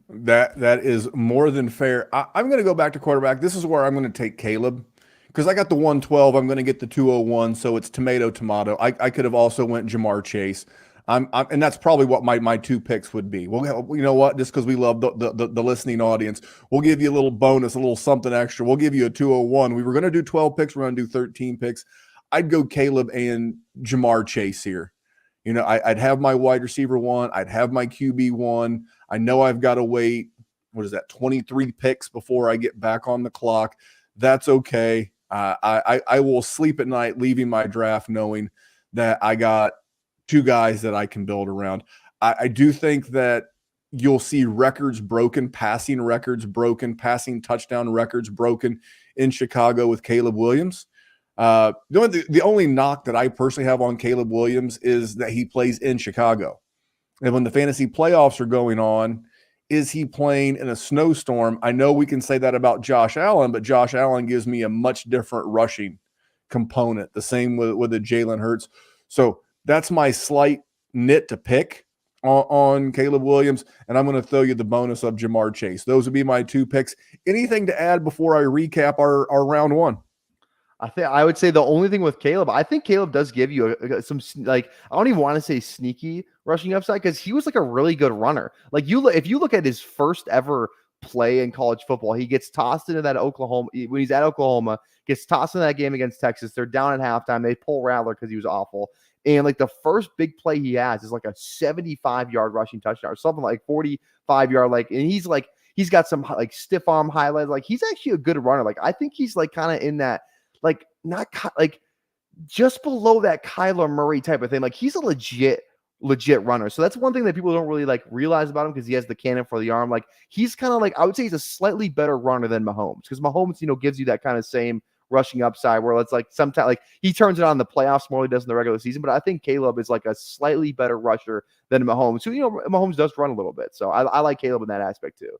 That is more than fair. I'm going to go back to quarterback. This is where I'm going to take Caleb because I got the 112. I'm going to get the 201. So it's tomato. I could have also went Jamar Chase. And that's probably what my two picks would be. Well, you know what? Just because we love the listening audience, we'll give you a little bonus, a little something extra. We'll give you a 201. We were going to do 12 picks. We're going to do 13 picks. I'd go Caleb and Jamar Chase here. You know, I'd have my wide receiver one. I'd have my QB one. I know I've got to wait, 23 picks before I get back on the clock. That's okay. I will sleep at night leaving my draft knowing that I got two guys that I can build around. I do think that you'll see records broken, passing records broken, passing touchdown records broken in Chicago with Caleb Williams. The only knock that I personally have on Caleb Williams is that he plays in Chicago. And when the fantasy playoffs are going on, is he playing in a snowstorm? I know we can say that about Josh Allen, but Josh Allen gives me a much different rushing component. The same with the Jalen Hurts. So that's my slight nit to pick on Caleb Williams. And I'm going to throw you the bonus of Jamar Chase. Those would be my two picks. Anything to add before I recap our round one? I would say the only thing with Caleb, I think Caleb does give you some, like, I don't even want to say sneaky rushing upside because he was like a really good runner. Like if you look at his first ever play in college football, he gets tossed into that Oklahoma when he's at Oklahoma, gets tossed into that game against Texas. They're down at halftime. They pull Rattler because he was awful. And like the first big play he has is like a 75-yard rushing touchdown or something like 45-yard. Like, and he's got some like stiff arm highlights. Like he's actually a good runner. Like I think he's like kind of in that, like not like just below that Kyler Murray type of thing. Like he's a legit runner. So that's one thing that people don't really like realize about him because he has the cannon for the arm. Like he's kind of like, I would say he's a slightly better runner than Mahomes because Mahomes, gives you that kind of same rushing upside where it's like sometimes like he turns it on in the playoffs more than he does in the regular season. But I think Caleb is like a slightly better rusher than Mahomes. So, Mahomes does run a little bit. So I like Caleb in that aspect too.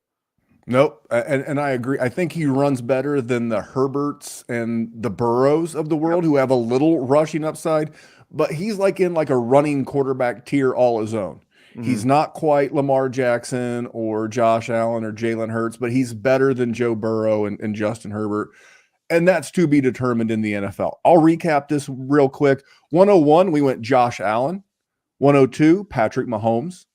Nope. And I agree. I think he runs better than the Herberts and the Burrows of the world who have a little rushing upside, but he's like in like a running quarterback tier all his own. Mm-hmm. He's not quite Lamar Jackson or Josh Allen or Jalen Hurts, but he's better than Joe Burrow and Justin Herbert. And that's to be determined in the NFL. I'll recap this real quick. 101, we went Josh Allen. 102, Patrick Mahomes.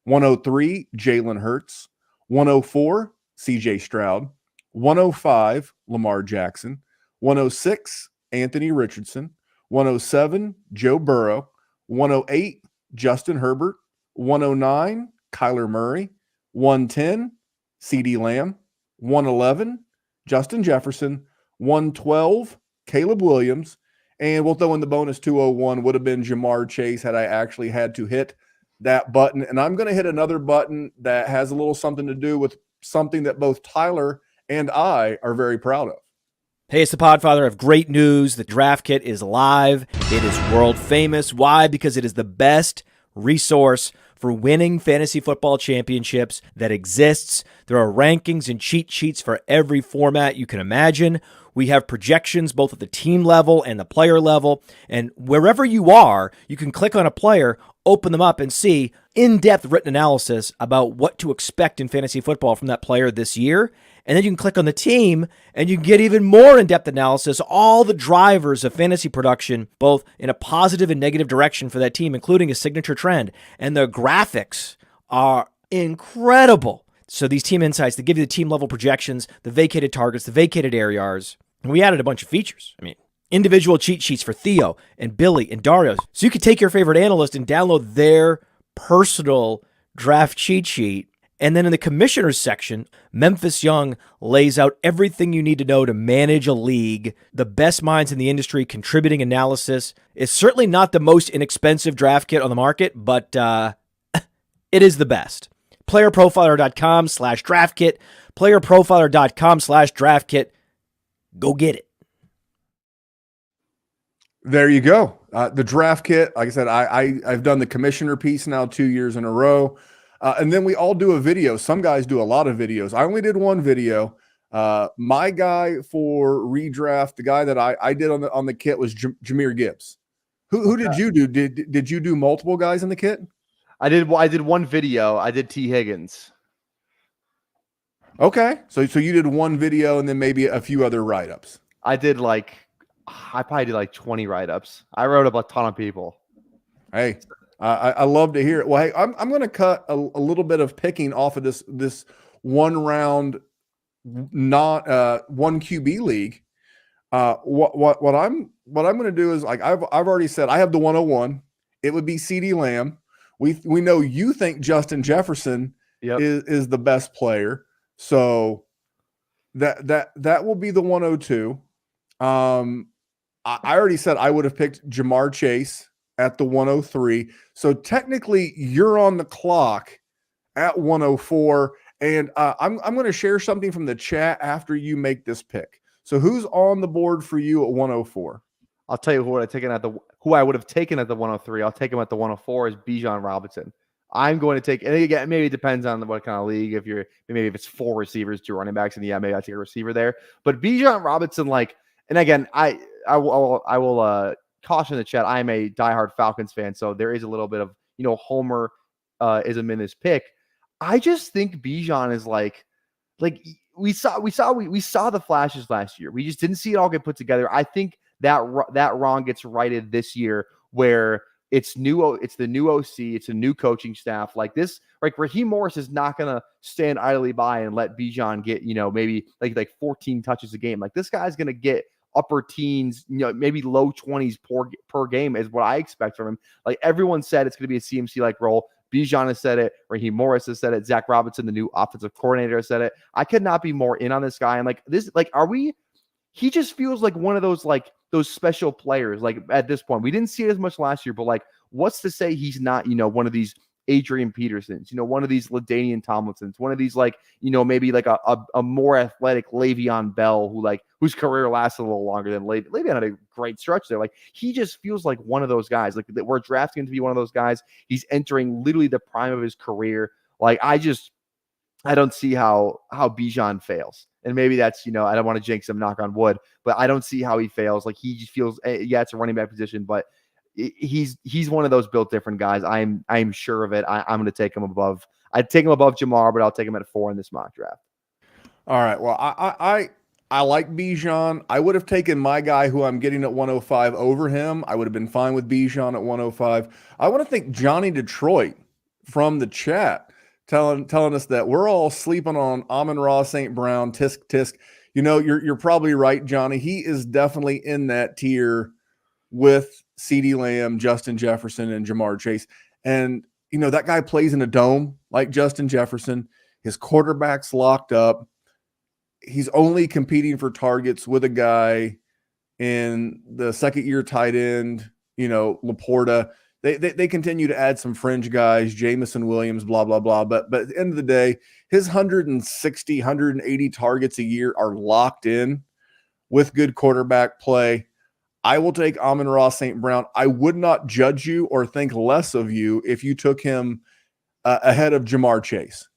103, Jalen Hurts. 104, CJ Stroud. 105, Lamar Jackson. 106, Anthony Richardson. 107, Joe Burrow. 108, Justin Herbert. 109, Kyler Murray. 110, CeeDee Lamb. 111, Justin Jefferson. 112, Caleb Williams. And we'll throw in the bonus 201 would have been Jamar Chase had I actually had to hit that button. And I'm going to hit another button that has a little something to do with something that both Tyler and I are very proud of. Hey, it's the Podfather of great news. The draft kit is live. It is world famous. Why? Because it is the best resource for winning fantasy football championships that exists. There are rankings and cheat sheets for every format you can imagine. We have projections both at the team level and the player level. And wherever you are, you can click on a player, open them up, and see in-depth written analysis about what to expect in fantasy football from that player this year. And then you can click on the team, and you can get even more in-depth analysis, all the drivers of fantasy production, both in a positive and negative direction for that team, including a signature trend. And the graphics are incredible. So these team insights, they give you the team-level projections, the vacated targets, the vacated areas. And we added a bunch of features. I mean, individual cheat sheets for Theo and Billy and Dario. So you could take your favorite analyst and download their personal draft cheat sheet. And then in the commissioners section, Memphis Young lays out everything you need to know to manage a league. The best minds in the industry contributing analysis. It's certainly not the most inexpensive draft kit on the market, but it is the best. PlayerProfiler.com/draft kit. PlayerProfiler.com/draft kit. Go get it. There you go. The draft kit. Like I said, I've done the commissioner piece now 2 years in a row. And then we all do a video. Some guys do a lot of videos. I only did one video. My guy for redraft, the guy that I did on the kit was Jahmyr Gibbs. Who did you do? Did you do multiple guys in the kit? I did one video. I did T. Higgins. Okay. So you did one video and then maybe a few other write-ups. I probably did like 20 write-ups. I wrote up a ton of people. Hey, I love to hear it. Well, hey, I'm going to cut a little bit of picking off of this one round, not one QB league. What I'm going to do is, like I've already said, I have the 101. It would be CeeDee Lamb. We know you think Justin Jefferson is the best player, so that will be the 102. I already said I would have picked Jamar Chase at the 103. So technically, you're on the clock at 104, and I'm going to share something from the chat after you make this pick. So who's on the board for you at 104? I'll tell you who I would have taken at the 103. I'll take him at the 104 is Bijan Robinson. I'm going to take, and again, maybe it depends on what kind of league. Maybe if it's 4 receivers, 2 running backs, and maybe I take a receiver there. But Bijan Robinson, and again, I will caution the chat. I am a diehard Falcons fan, so there is a little bit of Homer ism in this pick. I just think Bijan is like we saw the flashes last year. We just didn't see it all get put together. I think that wrong gets righted this year, where it's the new OC, it's a new coaching staff. Like this, Raheem Morris is not gonna stand idly by and let Bijan get maybe like 14 touches a game. Like this guy's gonna get upper teens, maybe low 20s per game is what I expect from him. Like everyone said, it's gonna be a CMC like role. Bijan has said it. Raheem Morris has said it. Zach Robinson, the new offensive coordinator, has said it. I could not be more in on this guy. And he just feels like one of those special players. Like at this point, we didn't see it as much last year, but what's to say he's not, one of these Adrian Petersons, one of these LaDainian Tomlinsons, one of these maybe a more athletic Le'Veon Bell whose career lasted a little longer than Le'Veon had a great stretch there. He just feels like one of those guys. That we're drafting him to be one of those guys. He's entering literally the prime of his career. I don't see how Bijan fails. And maybe that's, I don't want to jinx him, knock on wood, but I don't see how he fails. He just feels, it's a running back position, but he's one of those built different guys. I'm sure of it. I'm going to take him above. I'd take him above Jamar, but I'll take him at 4 in this mock draft. All right. Well, I like Bijan. I would have taken my guy who I'm getting at 105 over him. I would have been fine with Bijan at 105. I want to thank Johnny Detroit from the chat telling us that we're all sleeping on Amon-Ra St. Brown, tisk. You're probably right, Johnny. He is definitely in that tier with CeeDee Lamb, Justin Jefferson, and Jamar Chase. And, that guy plays in a dome like Justin Jefferson. His quarterback's locked up. He's only competing for targets with a guy in the second-year tight end, Laporta. They continue to add some fringe guys, Jamison Williams, blah, blah, blah. But at the end of the day, his 160, 180 targets a year are locked in with good quarterback play. I will take Amon-Ra St. Brown. I would not judge you or think less of you if you took him ahead of Jamar Chase.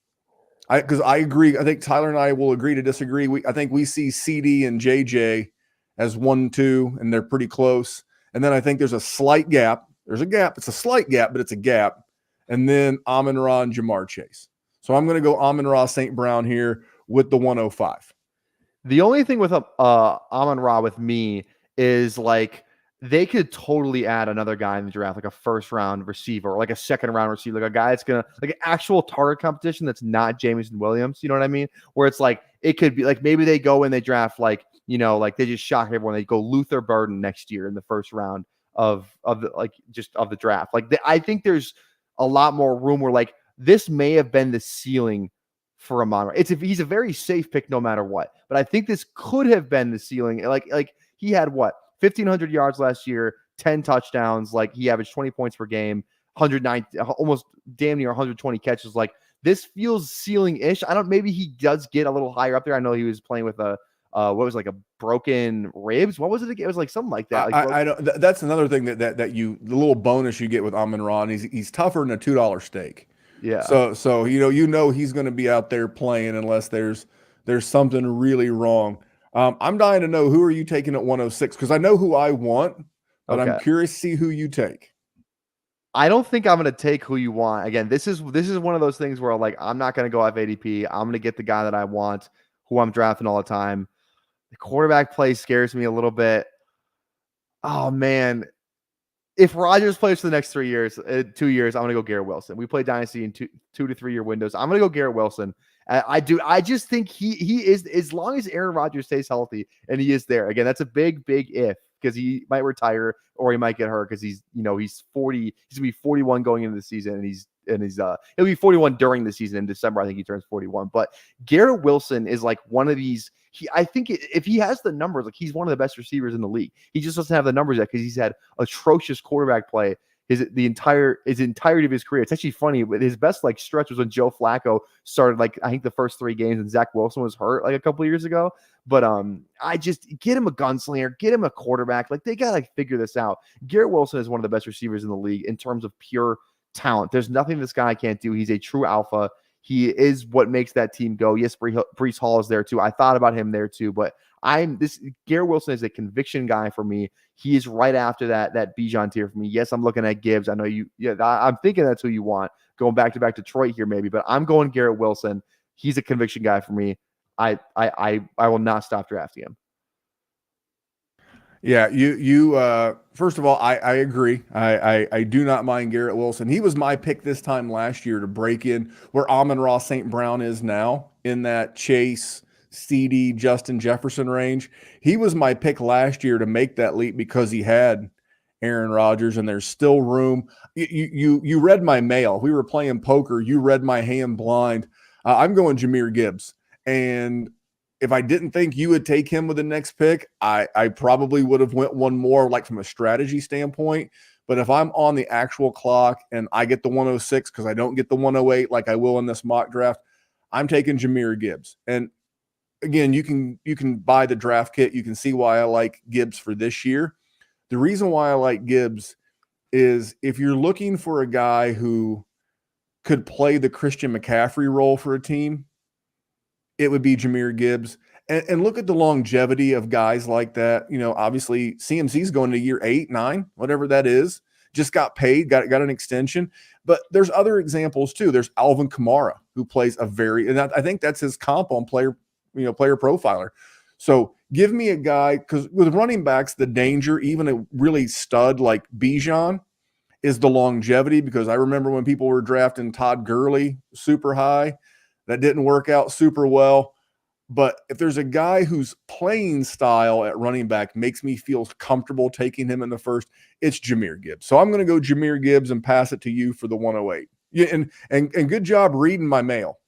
Because I agree. I think Tyler and I will agree to disagree. I think we see CD and JJ as 1, 2, and they're pretty close. And then I think there's a slight gap. There's a gap. It's a slight gap, but it's a gap. And then Amon-Ra and Jamar Chase. So I'm going to go Amon-Ra St. Brown here with the 105. The only thing with Amon-Ra with me is they could totally add another guy in the draft, like a first-round receiver or a second-round receiver, a guy that's going to an actual target competition that's not Jamison Williams. You know what I mean? Where it's it could be maybe they go and they draft they just shock everyone. They go Luther Burden next year in the first round of the draft. I think there's a lot more room where this may have been the ceiling for Amon-Ra. He's a very safe pick no matter what, but I think this could have been the ceiling. He had 1,500 yards last year, 10 touchdowns. He averaged 20 points per game, 190, almost damn near 120 catches. This feels ceiling-ish. Maybe he does get a little higher up there. I know he was playing with a broken ribs. What was it again? It was something like that. I don't. That's another thing that the little bonus you get with Amon-Ra, and he's tougher than a $2 steak. Yeah. So he's going to be out there playing unless there's something really wrong. I'm dying to know, who are you taking at 106? Because I know who I want, but okay. I'm curious to see who you take. I don't think I'm going to take who you want. Again, this is one of those things where like I'm not going to go off ADP. I'm going to get the guy that I want, who I'm drafting all the time. The quarterback play scares me a little bit. Oh man, if Rodgers plays for the next 3 years, 2 years, I'm going to go Garrett Wilson. We play Dynasty in 2 to 3 year windows. I'm going to go Garrett Wilson. I do. I just think he is, as long as Aaron Rodgers stays healthy and he is there. Again, that's a big if, because he might retire or he might get hurt because he's 40. He's gonna be 41 going into the season, and he'll be 41 during the season in December. I think he turns 41. But Garrett Wilson is like one of these. I think if he has the numbers, like he's one of the best receivers in the league. He just doesn't have the numbers yet because he's had atrocious quarterback play his entirety of his career. It's actually funny, but his best like stretch was when Joe Flacco started, like I think the first 3 games, and Zach Wilson was hurt like a couple of years ago. But I just get him a gunslinger, get him a quarterback. Like they gotta figure this out. Garrett Wilson is one of the best receivers in the league in terms of pure talent. There's nothing this guy can't do. He's a true alpha. He is what makes that team go. Yes, Breece Hall is there too. I thought about him there too, but Garrett Wilson is a conviction guy for me. He is right after that Bijan tier for me. Yes, I'm looking at Gibbs. I know I'm thinking that's who you want. Going back to Detroit here maybe, but I'm going Garrett Wilson. He's a conviction guy for me. I will not stop drafting him. Yeah, you first of all, I agree. I do not mind Garrett Wilson. He was my pick this time last year to break in where Amon-Ra St. Brown is now, in that Chase, CD, Justin Jefferson range. He was my pick last year to make that leap because he had Aaron Rodgers, and there's still room. You read my mail. We were playing poker. You read my hand blind. I'm going Jahmyr Gibbs. And if I didn't think you would take him with the next pick, I probably would have went one more, like from a strategy standpoint. But if I'm on the actual clock and I get the 106 because I don't get the 108 like I will in this mock draft, I'm taking Jahmyr Gibbs. And again, you can buy the draft kit. You can see why I like Gibbs for this year. The reason why I like Gibbs is if you're looking for a guy who could play the Christian McCaffrey role for a team, it would be Jahmyr Gibbs. And look at the longevity of guys like that. Obviously CMC's going to year 8, 9, whatever that is. Just got paid, got an extension. But there's other examples too. There's Alvin Kamara, who plays and I think that's his comp on PlayerProfiler. So give me a guy, because with running backs, the danger, even a really stud like Bijan, is the longevity. Because I remember when people were drafting Todd Gurley super high, that didn't work out super well. But if there's a guy whose playing style at running back makes me feel comfortable taking him in the first, it's Jahmyr Gibbs. So I'm going to go Jahmyr Gibbs and pass it to you for the 108. Yeah, and good job reading my mail.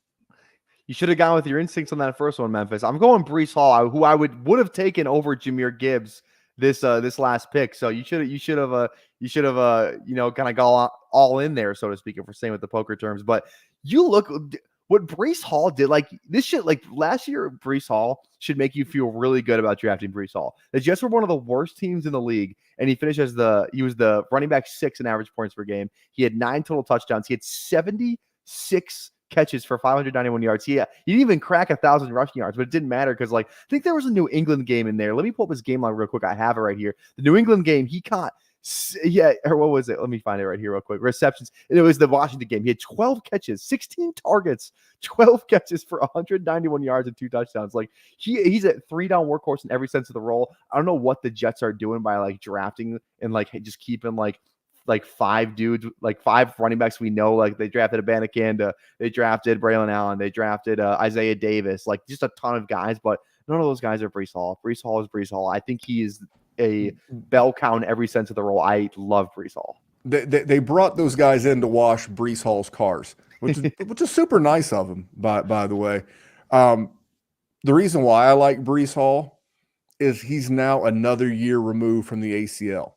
You should have gone with your instincts on that first one, Memphis. I'm going Breece Hall, who I would have taken over Jahmyr Gibbs this last pick. So you should have kind of gone all in there, so to speak, if we're saying with the poker terms. But you look what Breece Hall did. Like this shit, like last year, Breece Hall should make you feel really good about drafting Breece Hall. The Jets were one of the worst teams in the league, and he finished he was the running back 6 in average points per game. He had 9 total touchdowns. He had 76 catches for 591 yards. He didn't even crack 1,000 rushing yards, but it didn't matter because, like, I think there was a New England game in there. Let me pull up his game line real quick. I have it right here. The New England game, he caught, or what was it? Let me find it right here real quick. Receptions. And it was the Washington game. He had 12 catches, 16 targets, 12 catches for 191 yards and 2 touchdowns. Like, he's a 3-down workhorse in every sense of the role. I don't know what the Jets are doing by, like, drafting and, like, just keeping, like 5 dudes, like 5 running backs we know. Like they drafted Abanikanda, they drafted Braylon Allen, they drafted Isaiah Davis, like just a ton of guys, but none of those guys are Breece Hall. Breece Hall is Breece Hall. I think he is a bell cow in every sense of the role. I love Breece Hall. They brought those guys in to wash Breece Hall's cars, which is super nice of them, by the way. The reason why I like Breece Hall is he's now another year removed from the ACL.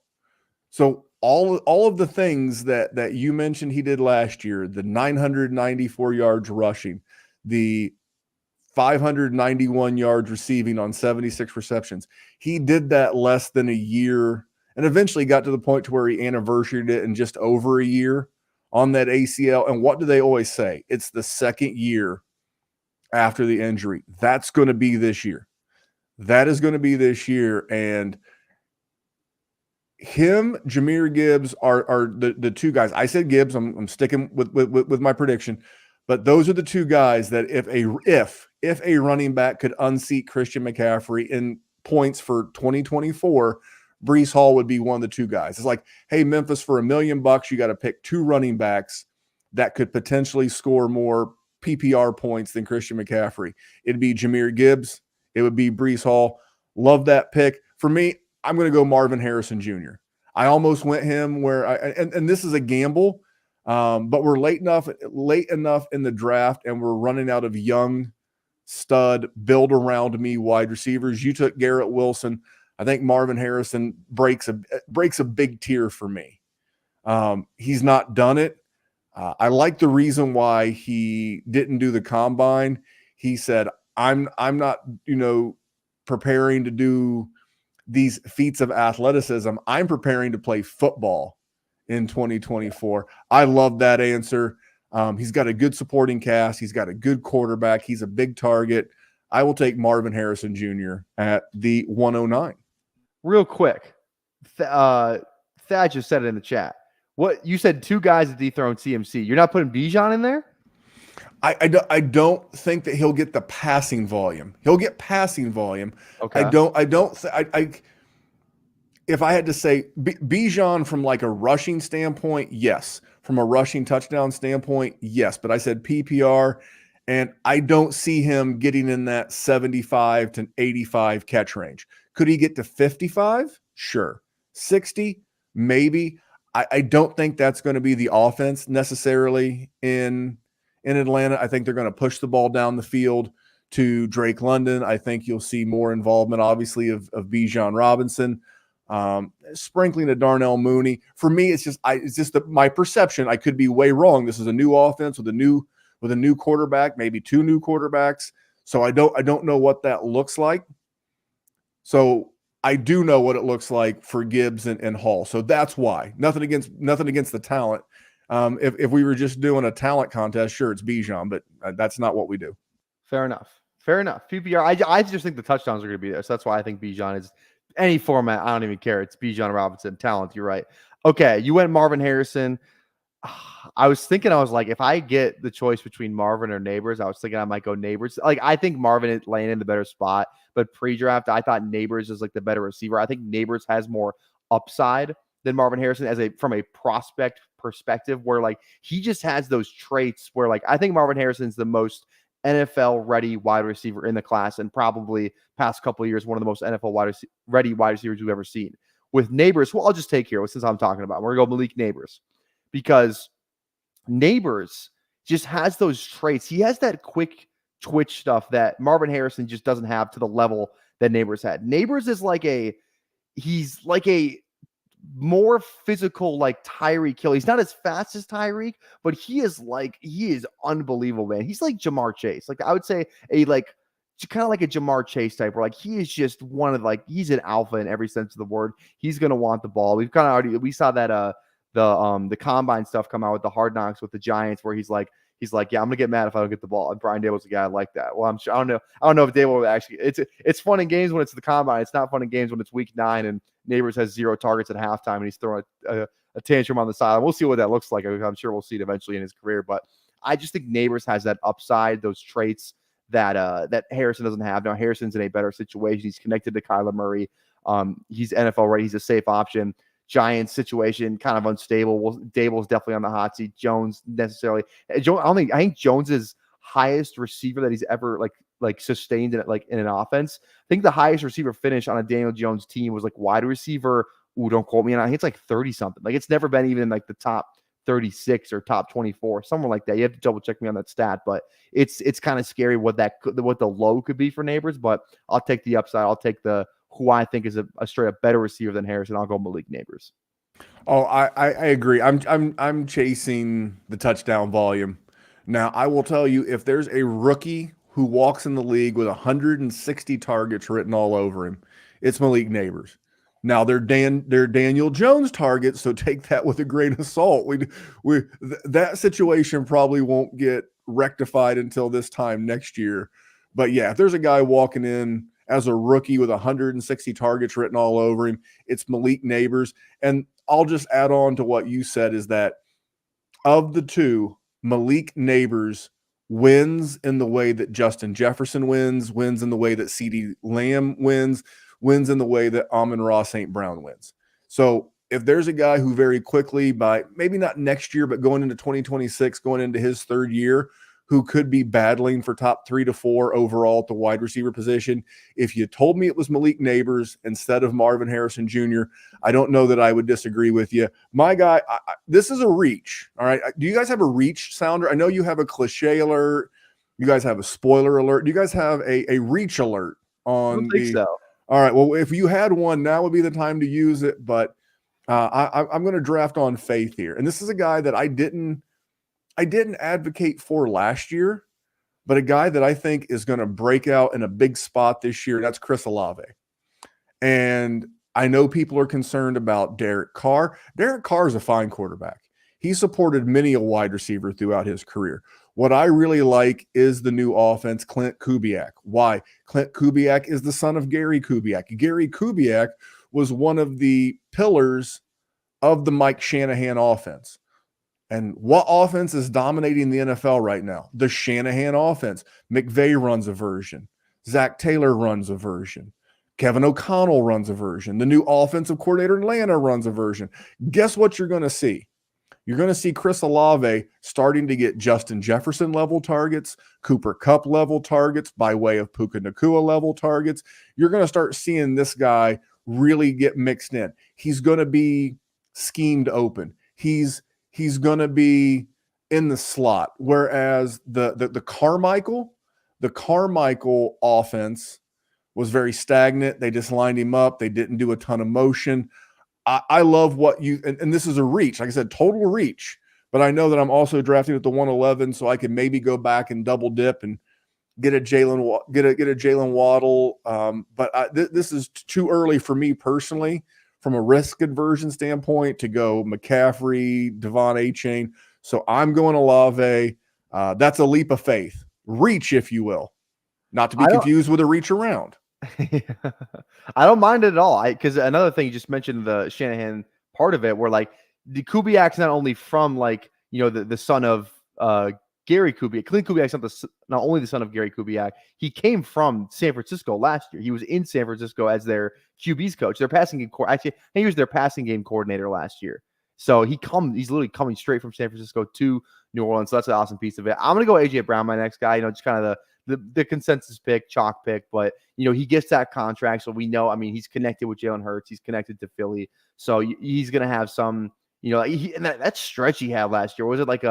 So all of the things that you mentioned he did last year, the 994 yards rushing, the 591 yards receiving on 76 receptions, he did that less than a year and eventually got to the point to where he anniversaried it in just over a year on that ACL. And what do they always say? It's the second year after the injury. That's going to be this year. That is going to be this year. And him, Jahmyr Gibbs are the two guys. I said Gibbs. I'm sticking with my prediction, but those are the two guys that if a running back could unseat Christian McCaffrey in points for 2024, Breece Hall would be one of the two guys. It's like, hey, Memphis, for $1 million, you got to pick two running backs that could potentially score more PPR points than Christian McCaffrey. It'd be Jahmyr Gibbs. It would be Breece Hall. Love that pick. For me, I'm going to go Marvin Harrison Jr. I almost went him and this is a gamble, but we're late enough in the draft, and we're running out of young stud build around me wide receivers. You took Garrett Wilson. I think Marvin Harrison breaks a big tier for me. He's not done it. I like the reason why he didn't do the combine. He said, I'm not, preparing to do these feats of athleticism. I'm preparing to play football in 2024. I love that answer. He's got a good supporting cast. He's got a good quarterback. He's a big target. I will take Marvin Harrison Jr. at the 109. Real quick, Thad just said it in the chat. What you said, two guys that dethroned CMC. You're not putting Bijan in there? I don't think that he'll get the passing volume. He'll get passing volume. Okay. If I had to say Bijan from like a rushing standpoint, yes. From a rushing touchdown standpoint, yes. But I said PPR, and I don't see him getting in that 75 to 85 catch range. Could he get to 55? Sure. 60? Maybe. I don't think that's going to be the offense necessarily in Atlanta. I think they're going to push the ball down the field to Drake London. I think you'll see more involvement, obviously, of Bijan Robinson, sprinkling to Darnell Mooney. For me, it's just my perception. I could be way wrong. This is a new offense with a new quarterback, maybe two new quarterbacks. So I don't know what that looks like. So I do know what it looks like for Gibbs and Hall. So that's why. Nothing against the talent. If we were just doing a talent contest, sure, it's Bijan, but that's not what we do. Fair enough. PPR. I just think the touchdowns are going to be there. So that's why I think Bijan is any format. I don't even care. It's Bijan Robinson. Talent. You're right. Okay. You went Marvin Harrison. I was thinking, if I get the choice between Marvin or Neighbors, I was thinking I might go Neighbors. Like, I think Marvin is laying in the better spot, but pre-draft, I thought Neighbors is like the better receiver. I think Neighbors has more upside than Marvin Harrison from a prospect perspective, where like he just has those traits where like I think Marvin Harrison's the most NFL ready wide receiver in the class, and probably past couple of years one of the most NFL ready wide receivers we've ever seen. With Neighbors, well, I'll just take here since I'm talking about. We're gonna go Malik Neighbors, because Neighbors just has those traits. He has that quick twitch stuff that Marvin Harrison just doesn't have to the level that Neighbors had. Neighbors is he's like a more physical, like Tyreek Hill. He's not as fast as Tyreek, but he is unbelievable, man. He's like Jamar Chase. Like I would say kind of like a Jamar Chase type, where like he is just one of he's an alpha in every sense of the word. He's gonna want the ball. We saw that the combine stuff come out with the Hard Knocks with the Giants, where he's like, yeah, I'm gonna get mad if I don't get the ball. And Brian Dable's a guy like that. Well, I'm sure I don't know if Dable would actually. It's fun in games when it's the combine. It's not fun in games when it's week 9 and Neighbors has 0 targets at halftime and he's throwing a tantrum on the side. We'll see what that looks like. I'm sure we'll see it eventually in his career. But I just think Neighbors has that upside, those traits that Harrison doesn't have. Now Harrison's in a better situation. He's connected to Kyler Murray. He's NFL ready. He's a safe option. Giants situation kind of unstable. Dable's definitely on the hot seat. Jones necessarily. I think Jones's highest receiver that he's ever like sustained in an offense. I think the highest receiver finish on a Daniel Jones team was like wide receiver. Ooh, don't quote me on it. I think it's like 30 something. Like it's never been even in like the top 36 or top 24, somewhere like that. You have to double check me on that stat, but it's kind of scary what the low could be for Neighbors. But I'll take the upside. I'll take who I think is a straight up better receiver than Harrison. I'll go Malik Neighbors. Oh, I agree. I'm chasing the touchdown volume. Now, I will tell you, if there's a rookie who walks in the league with 160 targets written all over him, it's Malik Neighbors. Now they're Daniel Jones targets, so take that with a grain of salt. That situation probably won't get rectified until this time next year. But yeah, if there's a guy walking in as a rookie with 160 targets written all over him. It's Malik Neighbors. And I'll just add on to what you said is that of the two, Malik Neighbors wins in the way that Justin Jefferson wins in the way that CeeDee Lamb wins in the way that Amon-Ra St. Brown wins. So if there's a guy who very quickly, by maybe not next year, but going into 2026, going into his third year, who could be battling for top 3 to 4 overall at the wide receiver position, if you told me it was Malik Neighbors instead of Marvin Harrison Jr., I don't know that I would disagree with you. My guy, this is a reach. All right. Do you guys have a reach sounder? I know you have a cliche alert. You guys have a spoiler alert. Do you guys have a reach alert on I don't think so. All right. Well, if you had one, now would be the time to use it. But I'm going to draft on faith here. And this is a guy that I didn't advocate for last year, but a guy that I think is going to break out in a big spot this year. That's Chris Olave. And I know people are concerned about Derek Carr. Derek Carr is a fine quarterback. He supported many a wide receiver throughout his career. What I really like is the new offense, Clint Kubiak. Why? Clint Kubiak is the son of Gary Kubiak. Gary Kubiak was one of the pillars of the Mike Shanahan offense. And what offense is dominating the NFL right now? The Shanahan offense. McVay runs a version. Zach Taylor runs a version. Kevin O'Connell runs a version. The new offensive coordinator in Atlanta runs a version. Guess what you're going to see? You're going to see Chris Olave starting to get Justin Jefferson level targets, Cooper Kupp level targets by way of Puka Nacua level targets. You're going to start seeing this guy really get mixed in. He's going to be schemed open. He's going to be in the slot. Whereas the Carmichael offense was very stagnant. They just lined him up. They didn't do a ton of motion. I love what you, and this is a reach. Like I said, total reach. But I know that I'm also drafting at the 111, so I can maybe go back and double dip and get a Jalen Waddle. But this is too early for me personally, from a risk aversion standpoint, to go McCaffrey, Devon Achane. So I'm going Olave. That's a leap of faith, reach, if you will, not to be confused with a reach around. I don't mind it at all. Because another thing you just mentioned, the Shanahan part of it, where like the Kubiak's not only from the son of Gary Kubiak. Clint Kubiak's not only the son of Gary Kubiak. He came from San Francisco last year. He was in San Francisco as their QB's coach. Their passing game actually, he was their passing game coordinator last year. So he's literally coming straight from San Francisco to New Orleans. So that's an awesome piece of it. I'm gonna go AJ Brown, my next guy. Just kind of the consensus pick, chalk pick, but he gets that contract, so we know. I mean, he's connected with Jalen Hurts, he's connected to Philly, so he's gonna have some. And that stretch he had last year, was it like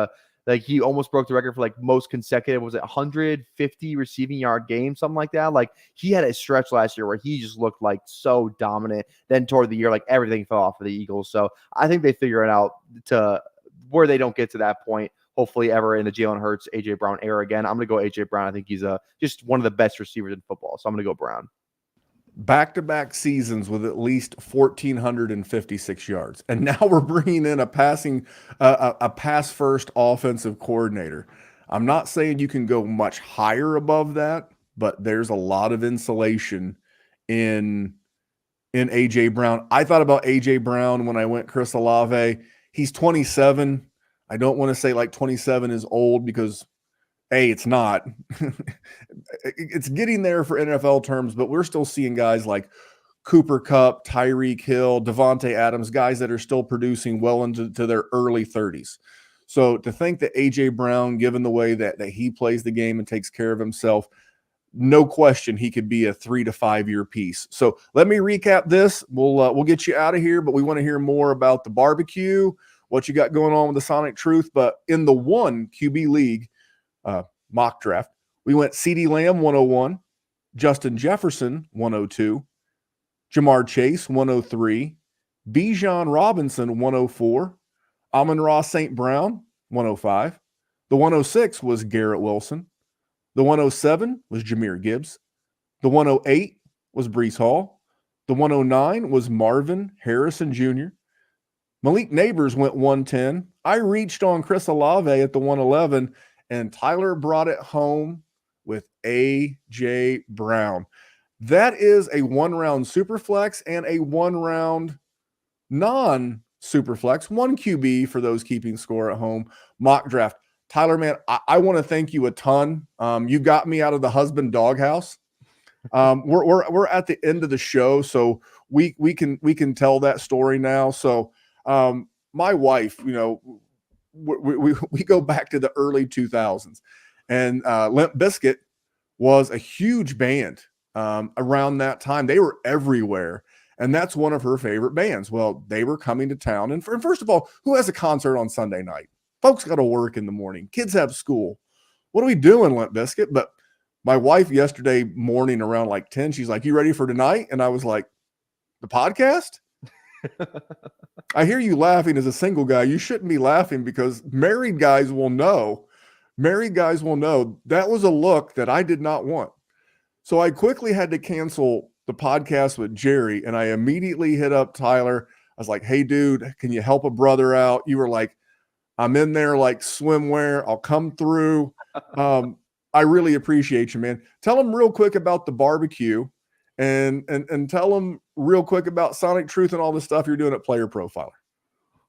he almost broke the record for like most consecutive? Was it 150 receiving yard games, something like that? Like he had a stretch last year where he just looked like so dominant. Then toward the year, like everything fell off for the Eagles. So I think they figure it out to where they don't get to that point. Hopefully ever in the Jalen Hurts, AJ Brown era again. I'm going to go AJ Brown. I think he's just one of the best receivers in football. So I'm going to go Brown. Back-to-back seasons with at least 1,456 yards. And now we're bringing in a pass-first offensive coordinator. I'm not saying you can go much higher above that, but there's a lot of insulation in A.J. Brown. I thought about A.J. Brown when I went Chris Olave. He's 27. I don't want to say like 27 is old because, A, it's not. It's getting there for NFL terms, but we're still seeing guys like Cooper Kupp, Tyreek Hill, Devontae Adams, guys that are still producing well into their early 30s. So to think that A.J. Brown, given the way that he plays the game and takes care of himself, no question he could be a 3 to 5 year piece. So let me recap this. We'll get you out of here, but we want to hear more about the barbecue, what you got going on with the Sonic Truth. But in the one QB league mock draft, we went CeeDee Lamb 101, Justin Jefferson 102, Jamar Chase 103, Bijan Robinson 104, Amon-Ra St. Brown 105. The 106 was Garrett Wilson. The 107 was Jahmyr Gibbs. The 108 was Breece Hall. The 109 was Marvin Harrison Jr. Malik Neighbors went 110. I reached on Chris Olave at the 111, and Tyler brought it home with A.J. Brown. That is a 1-round super flex and a 1-round non-super flex, 1 QB for those keeping score at home mock draft. Tyler, man, I want to thank you a ton. You got me out of the husband doghouse. We're at the end of the show, so we can tell that story now. So my wife, we go back to the early 2000s, and Limp Bizkit was a huge band around that time. They were everywhere, and that's one of her favorite bands. Well, they were coming to town, and first of all, who has a concert on Sunday night? Folks got to work in the morning. Kids have school. What are we doing, Limp Bizkit? But my wife yesterday morning around like 10, she's like, "You ready for tonight?" And I was like, "The podcast?" I hear you laughing as a single guy. You shouldn't be laughing, because married guys will know. Married guys will know that was a look that I did not want. So I quickly had to cancel the podcast with Jerry, and I immediately hit up Tyler. I was like, "Hey, dude, can you help a brother out?" You were like, "I'm in there like swimwear. I'll come through." I really appreciate you, man. Tell them real quick about the barbecue, and tell them real quick about Sonic Truth and all the stuff you're doing at Player Profiler.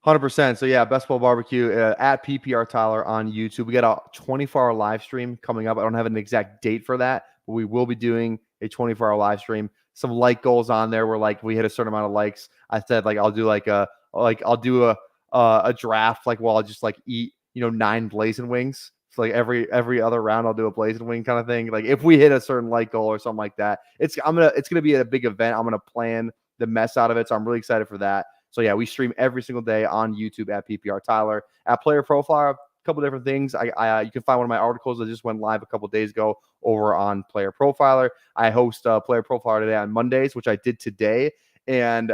100%. So yeah, Best Ball Barbecue at PPR Tyler on YouTube. We got a 24-hour live stream coming up. I don't have an exact date for that, but we will be doing a 24-hour live stream. Some like goals on there where like we hit a certain amount of likes. I said like I'll do I'll do a draft like while I just like eat 9 blazing wings. So like every other round I'll do a blazing wing kind of thing. Like if we hit a certain like goal or something like that, it's gonna be a big event. I'm gonna plan the mess out of it. So I'm really excited for that. So yeah, we stream every single day on YouTube at PPR Tyler. At Player Profiler, a couple different things. You can find one of my articles that just went live a couple days ago over on Player Profiler. I host Player Profiler today on Mondays, which I did today. And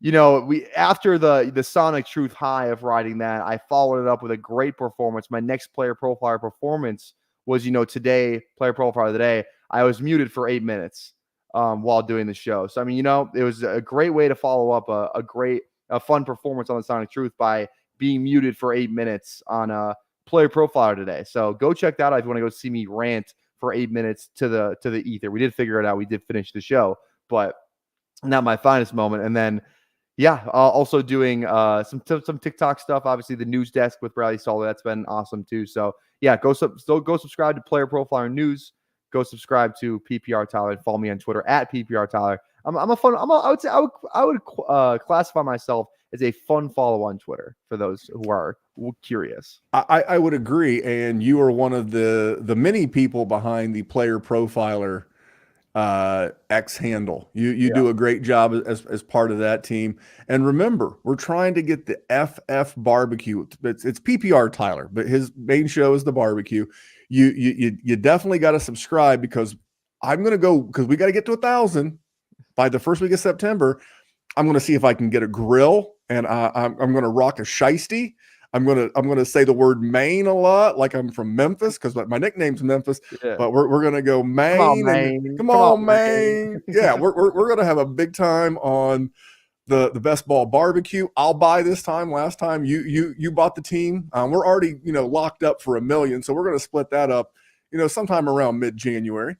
we after the Sonic Truth high of riding that, I followed it up with a great performance. My next Player Profiler performance was today, Player Profiler today. I was muted for 8 minutes while doing the show. So I mean, it was a great way to follow up a fun performance on the Sonic Truth by being muted for 8 minutes on Player Profiler today. So go check that out if you want to go see me rant for 8 minutes to the ether. We did figure it out. We did finish the show, but not my finest moment. And then also doing some TikTok stuff. Obviously, the news desk with Bradley Stoller, that's been awesome too. So yeah, go subscribe to Player Profiler News. Go subscribe to PPR Tyler and follow me on Twitter at PPR Tyler. I would classify myself as a fun follow on Twitter for those who are curious. I would agree, and you are one of the many people behind the Player Profiler X handle. You do a great job as part of that team. And remember, we're trying to get the FF barbecue. It's PPR Tyler, but his main show is the barbecue. You definitely got to subscribe, because I'm going to go, because we got to get to 1,000 by the first week of September. I'm going to see if I can get a grill, and I'm going to rock a shiesty. I'm gonna say the word Maine a lot, like I'm from Memphis, because my nickname's Memphis. Yeah. But we're gonna go Maine. Come on, Maine. Come on, Maine. Yeah, we're gonna have a big time on the best ball barbecue. I'll buy this time. Last time you bought the team. We're already locked up for $1 million, so we're gonna split that up. Sometime around mid-January.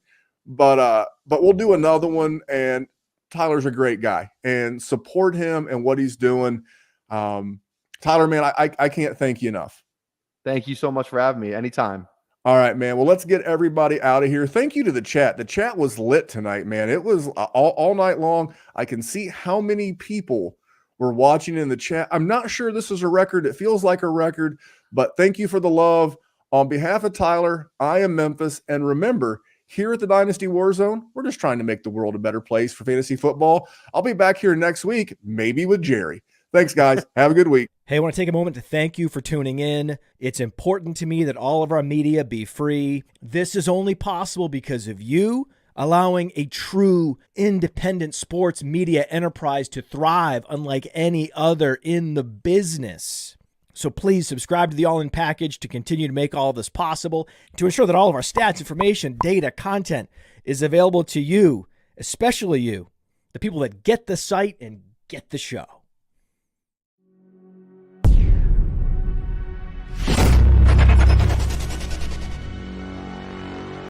But we'll do another one. And Tyler's a great guy, and support him and what he's doing. Tyler, man, I can't thank you enough. Thank you so much for having me. Anytime. All right, man. Well, let's get everybody out of here. Thank you to the chat. The chat was lit tonight, man. It was all night long. I can see how many people were watching in the chat. I'm not sure this is a record. It feels like a record, but thank you for the love. On behalf of Tyler, I am Memphis. And remember, here at the Dynasty WarZone, we're just trying to make the world a better place for fantasy football. I'll be back here next week, maybe with Jerry. Thanks, guys. Have a good week. Hey, I want to take a moment to thank you for tuning in. It's important to me that all of our media be free. This is only possible because of you allowing a true independent sports media enterprise to thrive unlike any other in the business. So please subscribe to the All In Package to continue to make all of this possible, to ensure that all of our stats, information, data, content is available to you, especially you, the people that get the site and get the show.